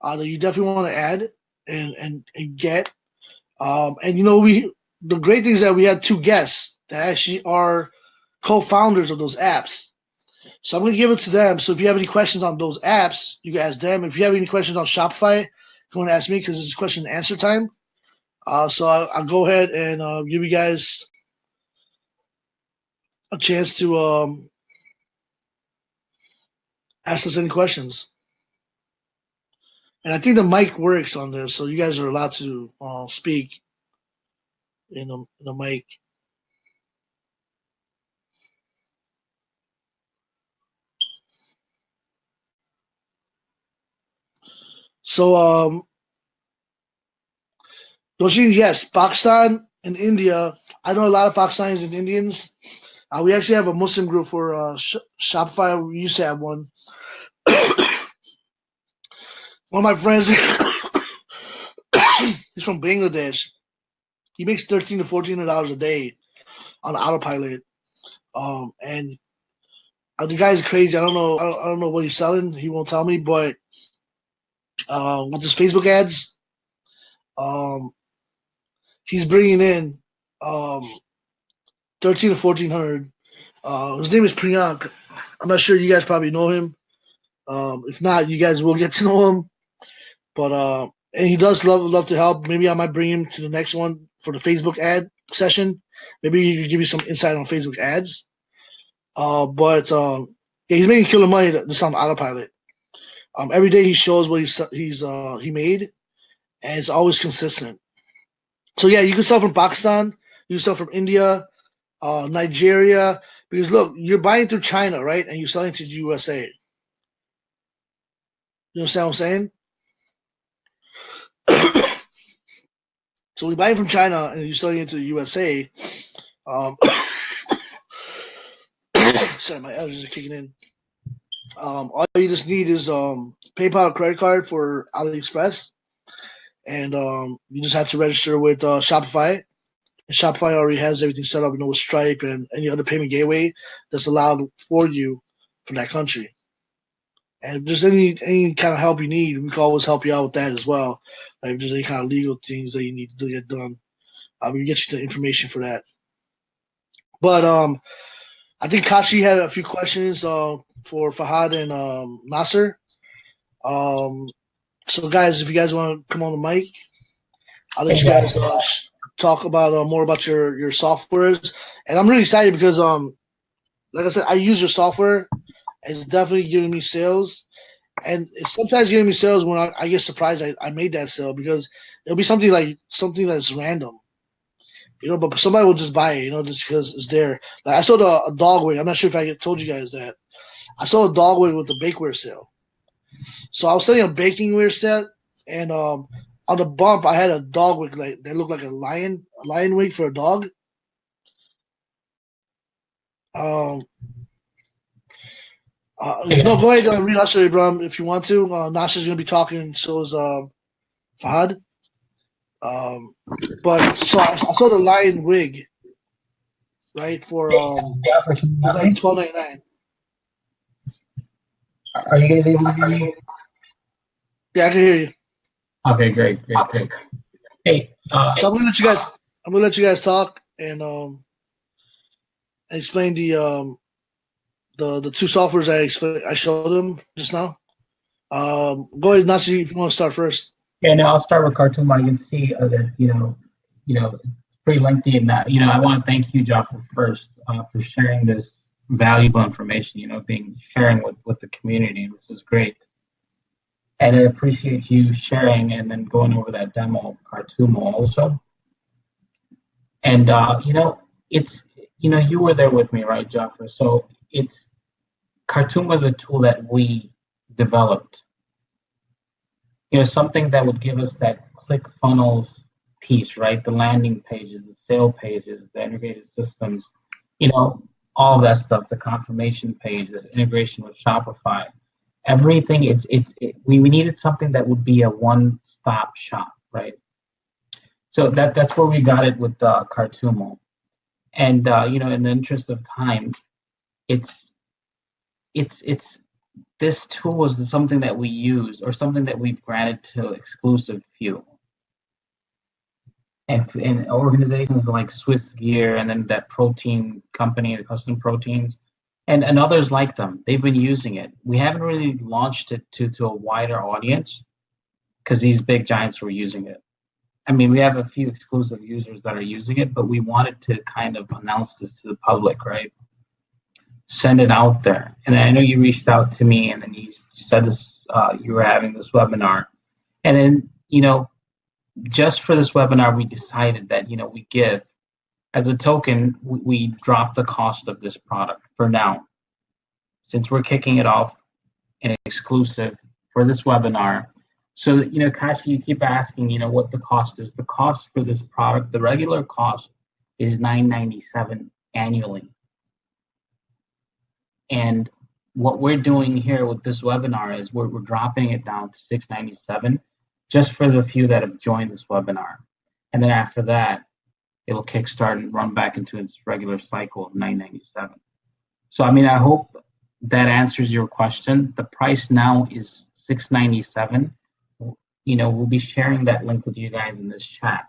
that you definitely want to add and get. And the great thing is that we had 2 guests that actually are co-founders of those apps. So I'm going to give it to them. So if you have any questions on those apps, you can ask them. If you have any questions on Shopify, you want to ask me because it's question and answer time. So I'll go ahead and give you guys a chance to ask us any questions. And I think the mic works on this, so you guys are allowed to speak in the mic. So, Doshin, yes, Pakistan and India. I know a lot of Pakistanis and Indians. We actually have a Muslim group for Shopify. We used to have one. One of my friends, he's from Bangladesh. He makes $1,300 to $1,400 a day on autopilot. And the guy's crazy. I don't know. I don't know what he's selling. He won't tell me. But with his Facebook ads, um, he's bringing in 13 to 1400. His name is Priyank. I'm not sure you guys probably know him. If not, you guys will get to know him. But and he does love to help. Maybe I might bring him to the next one for the Facebook ad session. Maybe he could give you some insight on Facebook ads. But yeah, he's making killer money just on autopilot. Every day he shows what he made, and it's always consistent. So yeah, you can sell from Pakistan, you can sell from India, Nigeria. Because look, you're buying through China, right? And you're selling to the USA. You understand what I'm saying? So we buy it from China and you're selling it to the USA. Um, sorry, my allergies are kicking in. All you just need is PayPal credit card for AliExpress, and you just have to register with Shopify. And Shopify already has everything set up, with Stripe and any other payment gateway that's allowed for you from that country. And if there's any kind of help you need, we can always help you out with that as well. Like if there's any kind of legal things that you need to get done, we can get you the information for that. But I think Kashi had a few questions for Fahad and Nasser. So guys, if you guys want to come on the mic, I'll let you guys talk about more about your softwares. And I'm really excited because like I said, I use your software, and it's definitely giving me sales. And it's sometimes giving me sales when I get surprised I made that sale because it'll be something that's random, but somebody will just buy it, just because it's there. Like I sold a dog wig. I'm not sure if I told you guys that. I sold a dog wig with the bakeware sale. So I was selling a baking ware set, and on the bump I had a dog wig that looked like a lion wig for a dog. Um, no, go ahead and read us, Ibrahim, if you want to. Nasha's gonna be talking, so is Fahad. But so I saw the lion wig, right, for it was like $12.99.
Are you guys able to hear me?
Yeah, I can hear you.
Okay, great. Hey,
so I'm gonna let you guys talk and explain the two softwares I showed them just now. Go ahead, Nasir, if you want to start first.
Yeah, no, I'll start with Cartoon. I can see that it's pretty lengthy, and that I want to thank you, Jaffa, first for sharing this valuable information. Sharing with the community. This is great, and I appreciate you sharing and then going over that demo of Cartoon also. And it's you were there with me, right, Jaffa? So Cartoon was a tool that we developed. Something that would give us that ClickFunnels piece, right? The landing pages, the sale pages, the integrated systems, all of that stuff, the confirmation page, the integration with Shopify, everything. We needed something that would be a one-stop shop, right? So that's where we got it with Cartumo. And in the interest of time, it's this tool is something that we use or something that we've granted to exclusive few. And organizations like Swiss Gear and then that protein company, the custom proteins, and others like them. They've been using it. We haven't really launched it to a wider audience because these big giants were using it. I mean, we have a few exclusive users that are using it, but we wanted to kind of announce this to the public, right? Send it out there. And I know you reached out to me, and then you said this, you were having this webinar, and then just for this webinar, we decided that we give as a token, we drop the cost of this product for now, since we're kicking it off an exclusive for this webinar. So, Kashi, you keep asking, what the cost is. The cost for this product, the regular cost is $997 annually. And what we're doing here with this webinar is we're dropping it down to $697 just for the few that have joined this webinar. And then after that, it'll kickstart and run back into its regular cycle of $997. So, I mean, I hope that answers your question. The price now is $697. We'll be sharing that link with you guys in this chat.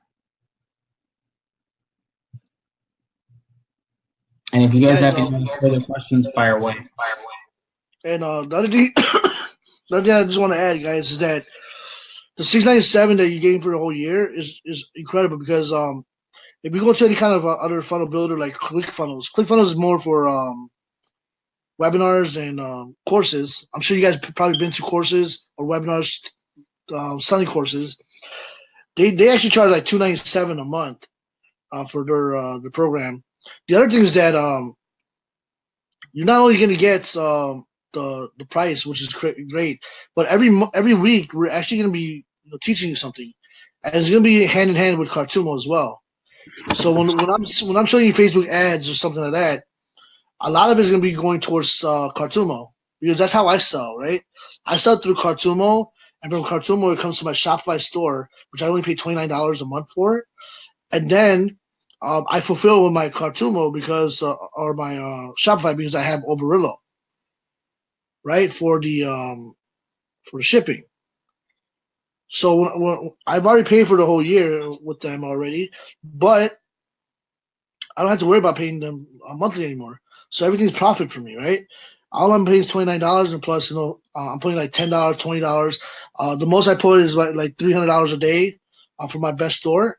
And if you guys have any further questions, fire away.
And the other thing, I just want to add, guys, is that the $697 that you're getting for the whole year is incredible because if you go to any kind of other funnel builder like ClickFunnels is more for webinars and courses. I'm sure you guys probably been to courses or webinars, selling courses. They actually charge like $297 a month for their program. The other thing is that you're not only going to get the price, which is great, but every week we're actually going to be teaching you something, and it's going to be hand in hand with Kartumo as well. So when I'm showing you Facebook ads or something like that, a lot of it is going to be going towards Kartumo because that's how I sell, right? I sell through Kartumo, and from Kartumo it comes to my Shopify store, which I only pay $29 a month for, and then I fulfill with my Kartumo because or my Shopify because I have Oberillo, right, for the shipping. So I've already paid for the whole year with them already, but I don't have to worry about paying them monthly anymore. So everything's profit for me, right? All I'm paying is $29, and plus, I'm putting like $10, $20. The most I put is like $300 a day for my best store,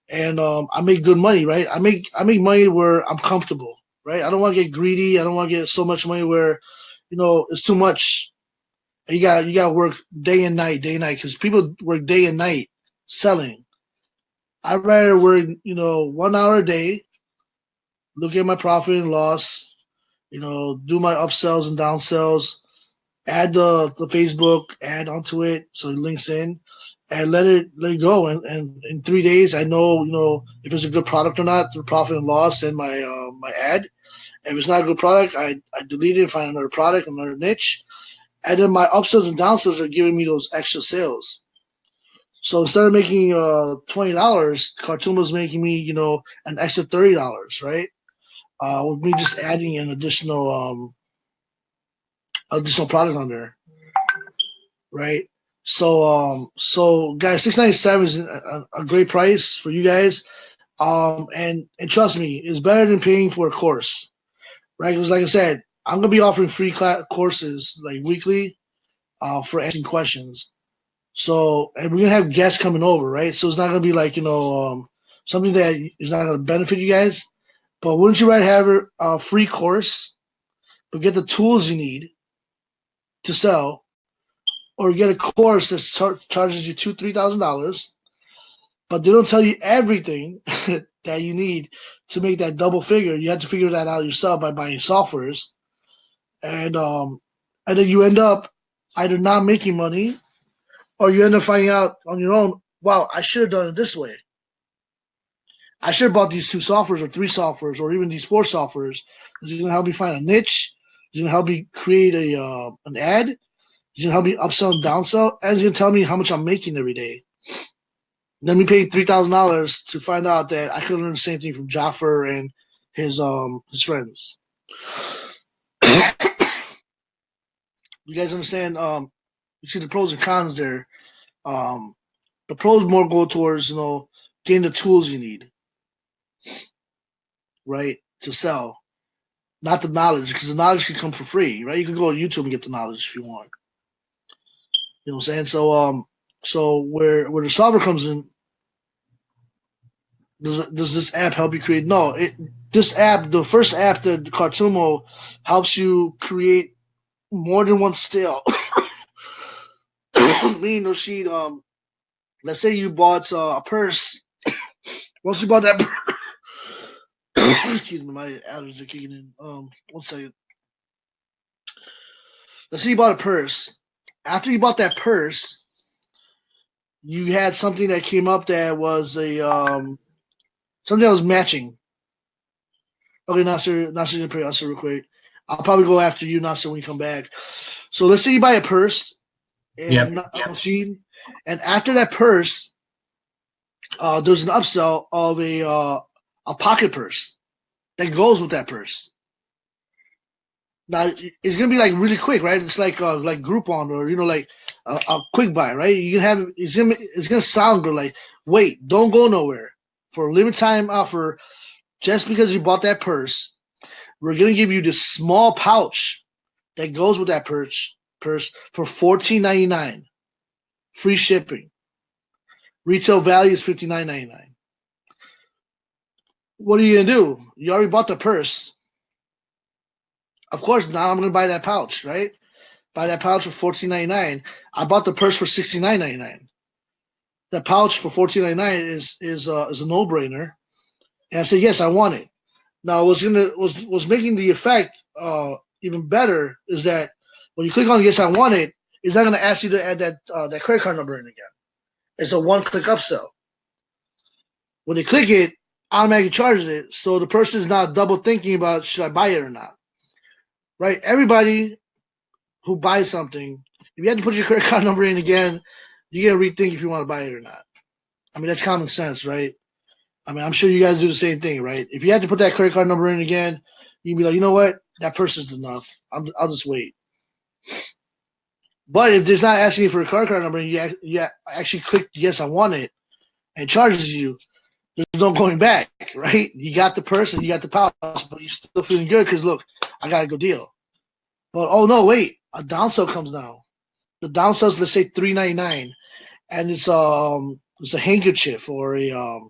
and I make good money, right? I make money where I'm comfortable, right? I don't want to get greedy. I don't want to get so much money where, it's too much. You got to work day and night, because people work day and night selling. I'd rather work, 1 hour a day, look at my profit and loss, do my upsells and downsells, add the Facebook ad onto it so it links in, and let it go. And in 3 days, I know, if it's a good product or not through profit and loss and my ad. If it's not a good product, I delete it and find another product, another niche. And then my upsells and downsells are giving me those extra sales. So instead of making $20, Kartuma's making me, an extra $30, right? With me just adding an additional product on there, right? So guys, $697 is a great price for you guys, and trust me, it's better than paying for a course, right? Because like I said, I'm gonna be offering free courses like weekly, for answering questions. So, and we're gonna have guests coming over, right? So it's not gonna be like something that is not gonna benefit you guys. But wouldn't you rather have a free course, but get the tools you need to sell, or get a course that charges you $2,000-$3,000, but they don't tell you everything that you need to make that double figure. You have to figure that out yourself by buying softwares, and then you end up either not making money, or you end up finding out on your own, wow, I should have done it this way. I should have bought these 2 softwares or 3 softwares or even these 4 softwares. It's going to help me find a niche. It's going to help me create an ad. It's going to help me upsell and downsell. And it's going to tell me how much I'm making every day. And then we paid $3,000 to find out that I could learn the same thing from Jaffer and his friends. You guys understand? You see the pros and cons there. The pros more go towards getting the tools you need, right, to sell. not the knowledge, because the knowledge can come for free, right? You can go to YouTube and get the knowledge if you want. You know what I'm saying? So where the solver comes in, does this app help you create? No, this app, the first app, the Cartumo, helps you create more than one sale. Meaning, Rashid, let's say you bought a purse. Once you bought that, excuse me, my allergies are kicking in. 1 second. Let's say you bought a purse. After you bought that purse, you had something that came up that was a something that was matching. Okay, Nasser, gonna pray Nasser real quick. I'll probably go after you, Nasser, when you come back. So let's say you buy a purse and
Yep.
a machine, and after that purse, there's an upsell of a pocket purse that goes with that purse. Now it's gonna be like really quick, right? It's like Groupon or like a quick buy, right? You can have it's gonna sound good. Like, wait, don't go nowhere for a limited time offer. Just because you bought that purse, we're gonna give you this small pouch that goes with that purse for $14.99, free shipping. Retail value is $59.99. What are you gonna do? You already bought the purse. Of course, now I'm gonna buy that pouch, right? Buy that pouch for $14.99. I bought the purse for $69.99. That pouch for $14.99 is a no brainer. And I said yes, I want it. Now, what's making the effect even better is that when you click on yes, I want it, it's not gonna ask you to add that credit card number in again. It's a one-click upsell. When they click it, automatically charges it, so the person is not double thinking about should I buy it or not. Right? Everybody who buys something, if you have to put your credit card number in again, you're gonna rethink if you want to buy it or not. I mean, that's common sense, right? I mean, I'm sure you guys do the same thing, right? If you have to put that credit card number in again, you can be like, you know what, that person's enough. I'll just wait. But if there's not asking you for a credit card number, and you actually click yes, I want it, and it charges you, there's no going back, right? You got the person, you got the pouch, but you're still feeling good because look, I got a good deal. But oh no, wait, a downsell comes now. The downsell's, let's say, $3.99, and it's a handkerchief or a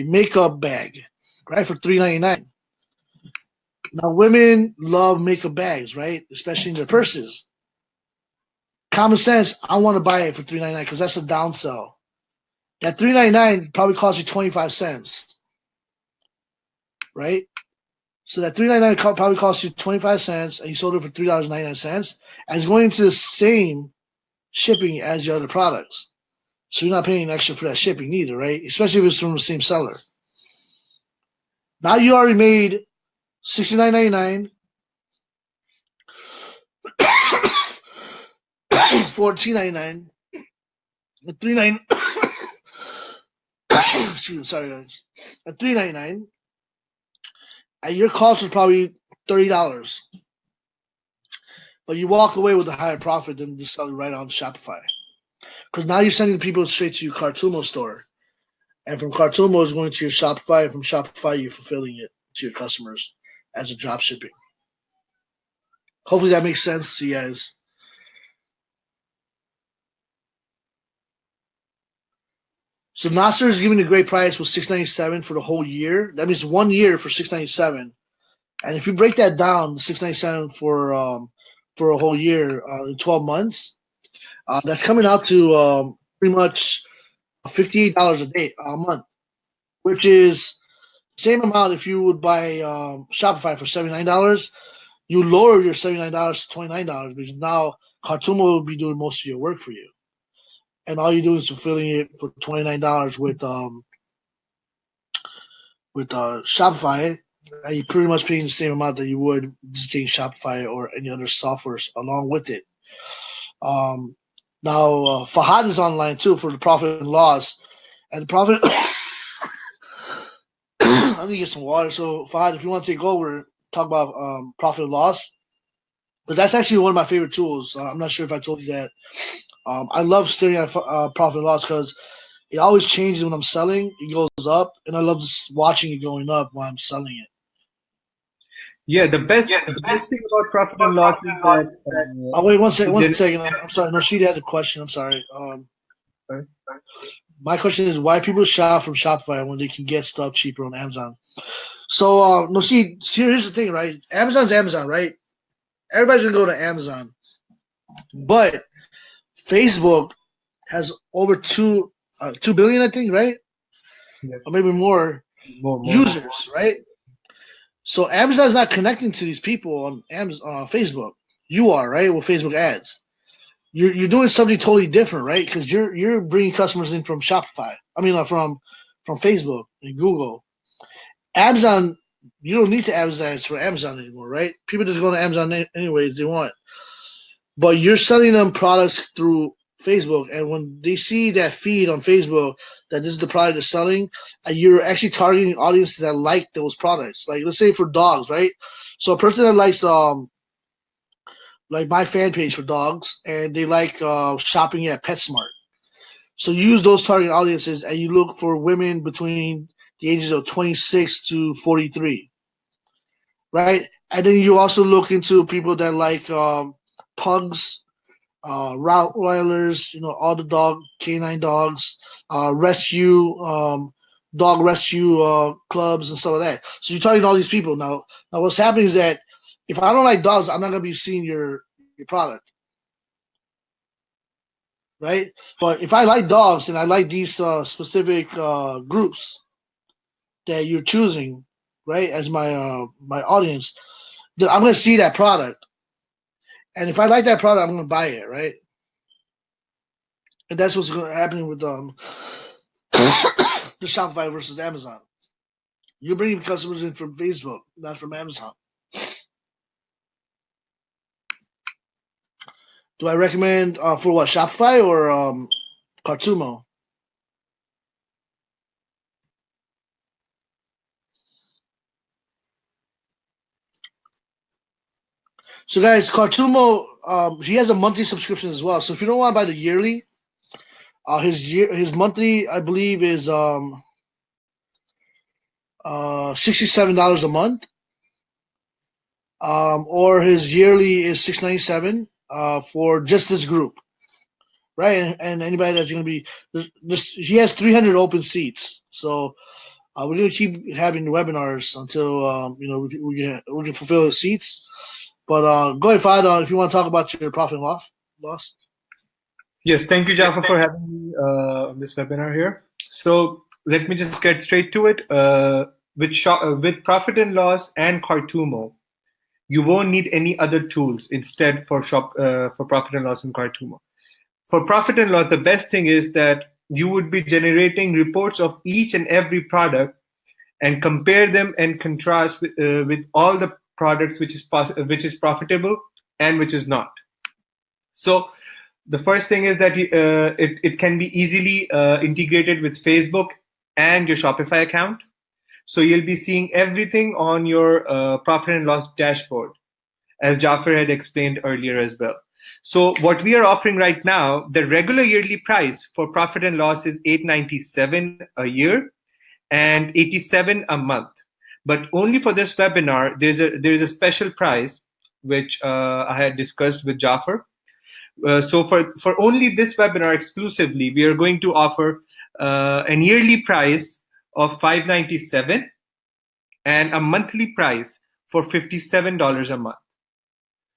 makeup bag, right, for $3.99. Now women love makeup bags, right? Especially in their purses. Common sense, I want to buy it for $3.99 because that's a downsell. That $3.99 probably costs you 25 cents, right? So that $3.99 probably cost you 25 cents, and you sold it for $3.99, and it's going into the same shipping as your other products. So you're not paying extra for that shipping either, right? Especially if it's from the same seller. Now you already made $69.99, $14.99, and $3.99. Excuse me, sorry guys. At $3.99, and your cost was probably $30, but you walk away with a higher profit than just selling right on Shopify. Because now you're sending people straight to your Cartumo store, and from Cartumo is going to your Shopify, and from Shopify you're fulfilling it to your customers as a drop shipping. Hopefully that makes sense to you guys. So Nasser is giving a great price with $697 for the whole year. That means 1 year for $697. And if you break that down, $697 for a whole year in 12 months, that's coming out to pretty much $58 a month, which is the same amount if you would buy Shopify for $79. You lower your $79 to $29 because now Kartuma will be doing most of your work for you, and all you do is fulfilling it for $29 with Shopify, and you're pretty much paying the same amount that you would just getting Shopify or any other softwares along with it. Now Fahad is online too for the profit and loss, and the profit. I need to get some water. So Fahad, if you want to take over, talk about profit and loss, but that's actually one of my favorite tools. I'm not sure if I told you that. I love staring at profit and loss because it always changes when I'm selling. It goes up, and I love just watching it going up while I'm selling it.
Yeah, the best thing about profit and loss is that
Oh wait, one
it
second. I'm sorry. Rashid had a question. I'm sorry.
sorry?
My question is why people shop from Shopify when they can get stuff cheaper on Amazon. So no, see, here's the thing, right? Amazon's Amazon, right? Everybody's gonna go to Amazon, but Facebook has over 2 billion, I think, right?
Yes,
Or maybe more
more than
users, right? So Amazon's not connecting to these people on Amazon, Facebook. You are, right, with Facebook ads. You're doing something totally different, right? Because you're bringing customers in from Shopify. I mean, from Facebook and Google. Amazon, you don't need to advertise for Amazon anymore, right? People just go to Amazon anyways they want. But you're selling them products through Facebook, and when they see that feed on Facebook that this is the product they're selling, and you're actually targeting audiences that like those products. Like let's say for dogs, right? So a person that likes like my fan page for dogs, and they like shopping at PetSmart. So you use those target audiences, and you look for women between the ages of 26 to 43, right? And then you also look into people that like pugs, Rottweilers, all the canine dogs, rescue, dog rescue clubs and stuff like that. So you're targeting all these people. Now what's happening is that if I don't like dogs, I'm not gonna be seeing your product, right? But if I like dogs and I like these specific groups that you're choosing, right, as my audience, then I'm gonna see that product, and if I like that product, I'm gonna buy it, right? And that's what's happening with the Shopify versus Amazon. You're bringing customers in from Facebook, not from Amazon. Do I recommend for what, Shopify or Cartumo? So guys, Cartumo, he has a monthly subscription as well. So if you don't want to buy the yearly, his monthly I believe is $67 a month, or his yearly is $697 for just this group, right? And anybody that's going to be just he has 300 open seats, so we're going to keep having webinars until we can fulfill the seats. But go ahead, Fad, if you want to talk about your profit and loss.
Yes, thank you, Jaffa, for having me on this webinar here. So let me just get straight to it. With profit and loss and Cartumo, you won't need any other tools instead for profit and loss and Cartumo. For profit and loss, the best thing is that you would be generating reports of each and every product and compare them and contrast with all the products which is profitable and which is not. So the first thing is that it can be easily integrated with Facebook and your Shopify account. So you'll be seeing everything on your profit and loss dashboard, as Jaffer had explained earlier as well. So what we are offering right now, the regular yearly price for profit and loss is $897 a year and $87 a month. But only for this webinar, there's a special price which I had discussed with Jaffer. So for only this webinar exclusively, we are going to offer an yearly price of $597 and a monthly price for $57 a month.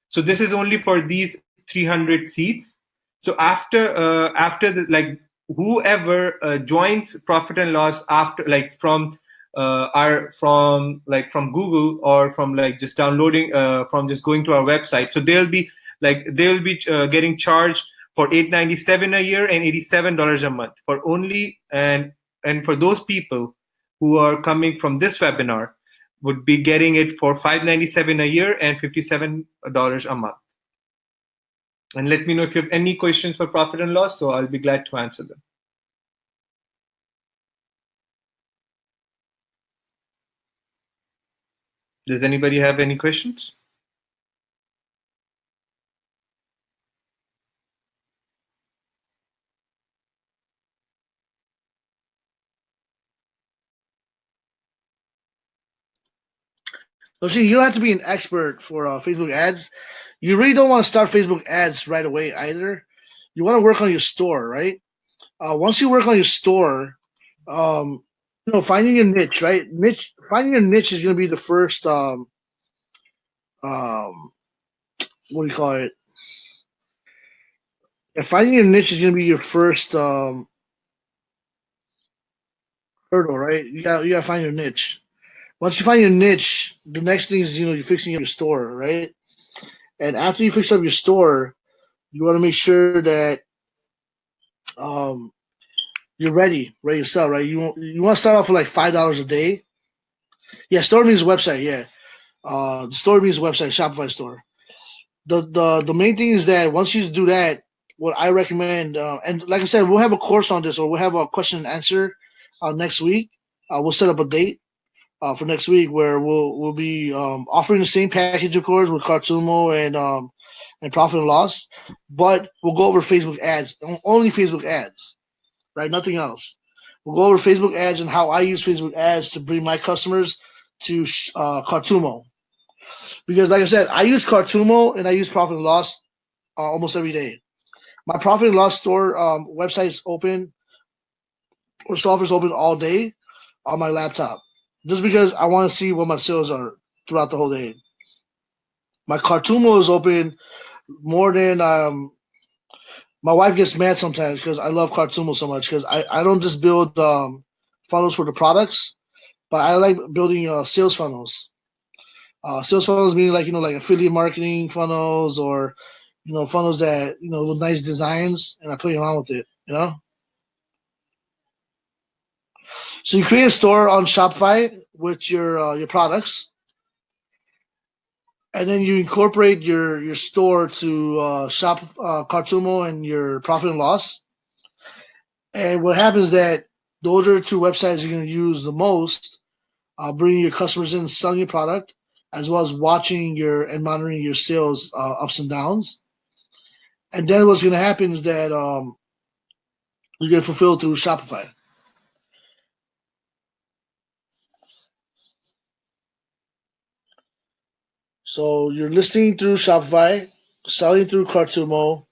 So this is only for these 300 seats. So after whoever joins profit and loss after from Google or from just downloading from just going to our website, so they'll be getting charged for $897 a year and $87 a month for only and for those people who are coming from this webinar would be getting it for $597 a year and $57 a month. And let me know if you have any questions for profit and loss, so I'll be glad to answer them. Does anybody have any questions?
So see, you don't have to be an expert for Facebook ads. You really don't want to start Facebook ads right away either. You want to work on your store, right? Once you work on your store, um, finding your niche, right? Finding your niche is going to be the first. Um, what do you call it? Yeah, finding your niche is going to be your first hurdle, right? You got to find your niche. Once you find your niche, the next thing is you're fixing up your store, right? And after you fix up your store, you want to make sure that um, you're ready to sell, right? You want to start off with like $5 a day. Yeah, store means website. Yeah, the store means website, Shopify store. The main thing is that once you do that, what I recommend, and like I said, we'll have a course on this, or we'll have a question and answer next week. We'll set up a date for next week where we'll be offering the same package, of course, with Cartumo and profit and loss, but we'll go over Facebook ads, only Facebook ads, right? Nothing else. We'll go over Facebook ads and how I use Facebook ads to bring my customers to Cartumo. Because, like I said, I use Cartumo and I use profit and loss almost every day. My profit and loss store website is open, or software is open all day on my laptop, just because I want to see what my sales are throughout the whole day. My Cartumo is open more than my wife gets mad sometimes because I love Cartumo so much because I don't just build funnels for the products, but I like building sales funnels. Sales funnels meaning like affiliate marketing funnels or funnels that with nice designs, and I play around with it. So you create a store on Shopify with your products, and then you incorporate your store to Shop Cartumo and your profit and loss. And what happens is that those are the two websites you're going to use the most, bringing your customers in, selling your product, as well as watching your and monitoring your sales ups and downs. And then what's going to happen is that you're going to fulfill through Shopify. So you're listing through Shopify, selling through Cartumo,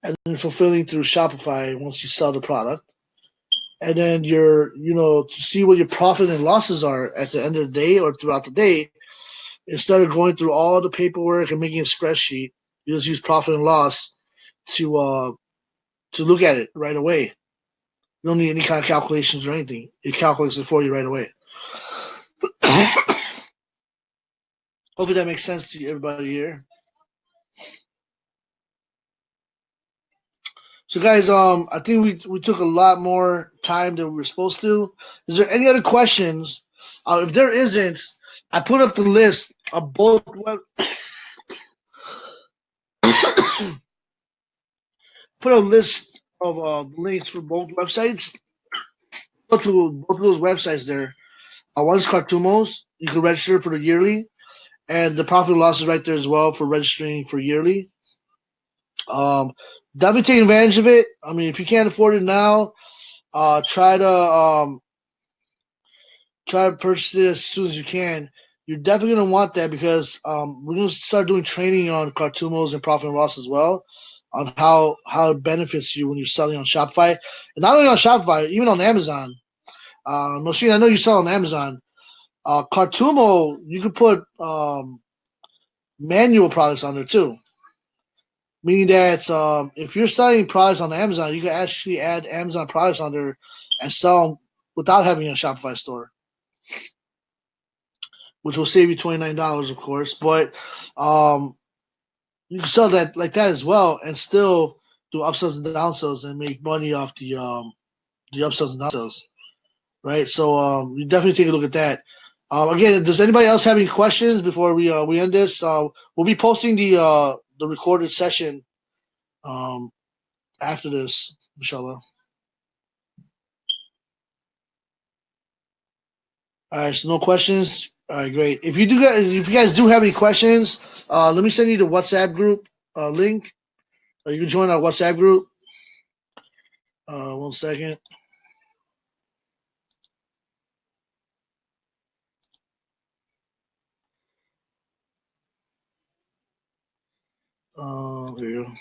and then fulfilling through Shopify once you sell the product. And then to see what your profit and losses are at the end of the day or throughout the day, instead of going through all the paperwork and making a spreadsheet, you just use profit and loss to look at it right away. You don't need any kind of calculations or anything. It calculates it for you right away. Hopefully that makes sense to everybody here. So guys, I think we took a lot more time than we were supposed to. Is there any other questions? If there isn't, I put up the list of both put a list of links for both websites. Go to both of those websites there. One is Cartumos. You can register for the yearly, and the profit and loss is right there as well for registering for yearly. Um, Definitely take advantage of it. I mean, if you can't afford it now, try to purchase it as soon as you can. You're definitely gonna want that because we're gonna start doing training on Cartumos and profit and loss as well, on how it benefits you when you're selling on Shopify, and not only on Shopify, even on Amazon. Moshin, I know you sell on Amazon. Cartumo, you could put manual products on there too. Meaning that if you're selling products on Amazon, you can actually add Amazon products on there and sell them without having a Shopify store, which will save you $29, of course. But um, you can sell that like that as well, and still do upsells and downsells and make money off the upsells and downsells, right? So you definitely take a look at that. Again, does anybody else have any questions before we end this? We'll be posting the recorded session um, after this, inshallah. All right, so no questions. All right, great. If you guys do have any questions, let me send you the WhatsApp group link. You can join our WhatsApp group. 1 second. There you go.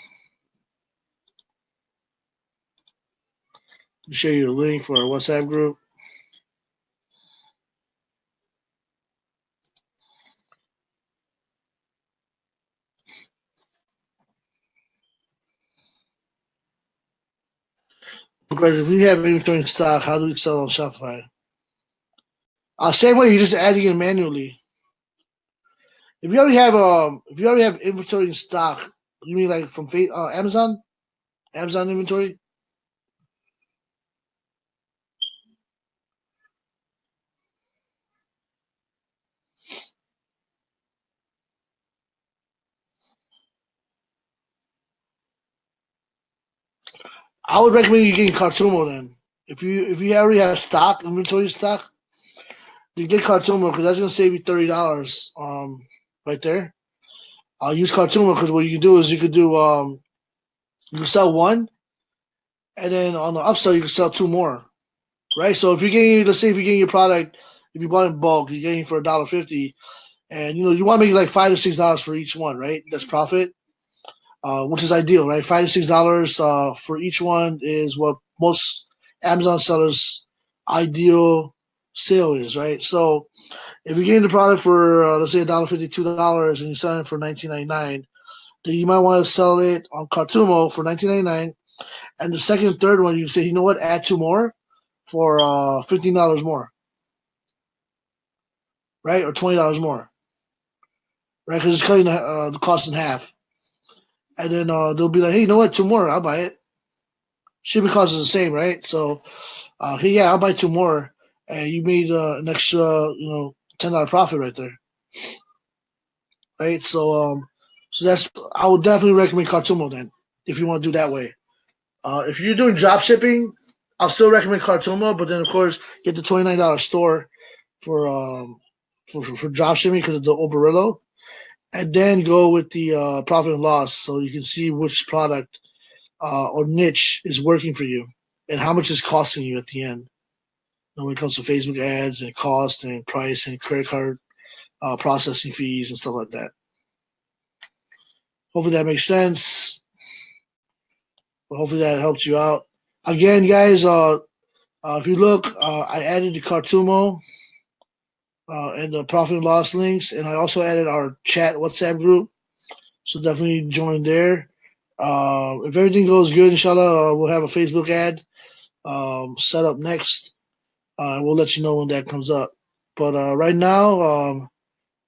Share your link for our WhatsApp group. Because if we have inventory in stock, how do we sell on Shopify? Same way, you're just adding it manually. If you already have inventory in stock, you mean like from Amazon? Amazon inventory? I would recommend you getting Cartumo then. If you already have stock, inventory stock, you get Cartumo because that's gonna save you $30. Right there. I'll use Cartumo because what you can do is you can sell one, and then on the upsell you can sell two more. Right. So if you're getting, let's say if you're getting your product, if you bought in bulk, you're getting for $1.50, and you want to make like $5 to $6 for each one, right? That's profit. Which is ideal, right? $5 to $6 for each one is what most Amazon sellers' ideal sale is, right? So if you're getting the product for let's say $1.50, $2, and you're selling it for $19.99, then you might want to sell it on Cartumo for $19.99, and the second and third one you say, you know what, add two more for $15 more, right, or $20 more, right? Because it's cutting the cost in half, and then they'll be like, hey, you know what, two more, I'll buy it. Shipping cost is the same, right? So hey, yeah, I'll buy two more, and you made an extra, $10 profit right there, right? So that's I would definitely recommend Cartumo then if you want to do that way. If you're doing drop shipping, I'll still recommend Cartumo, but then of course get the $29 store for for drop shipping because of the Oberillo, and then go with the profit and loss so you can see which product or niche is working for you and how much it's costing you at the end. When it comes to Facebook ads and cost and price and credit card processing fees and stuff like that. Hopefully that makes sense. Hopefully that helps you out. Again, guys, if you look, I added the Cartumo and the profit and loss links, and I also added our chat WhatsApp group. So definitely join there. If everything goes good, inshallah, we'll have a Facebook ad set up next. We'll let you know when that comes up. But right now,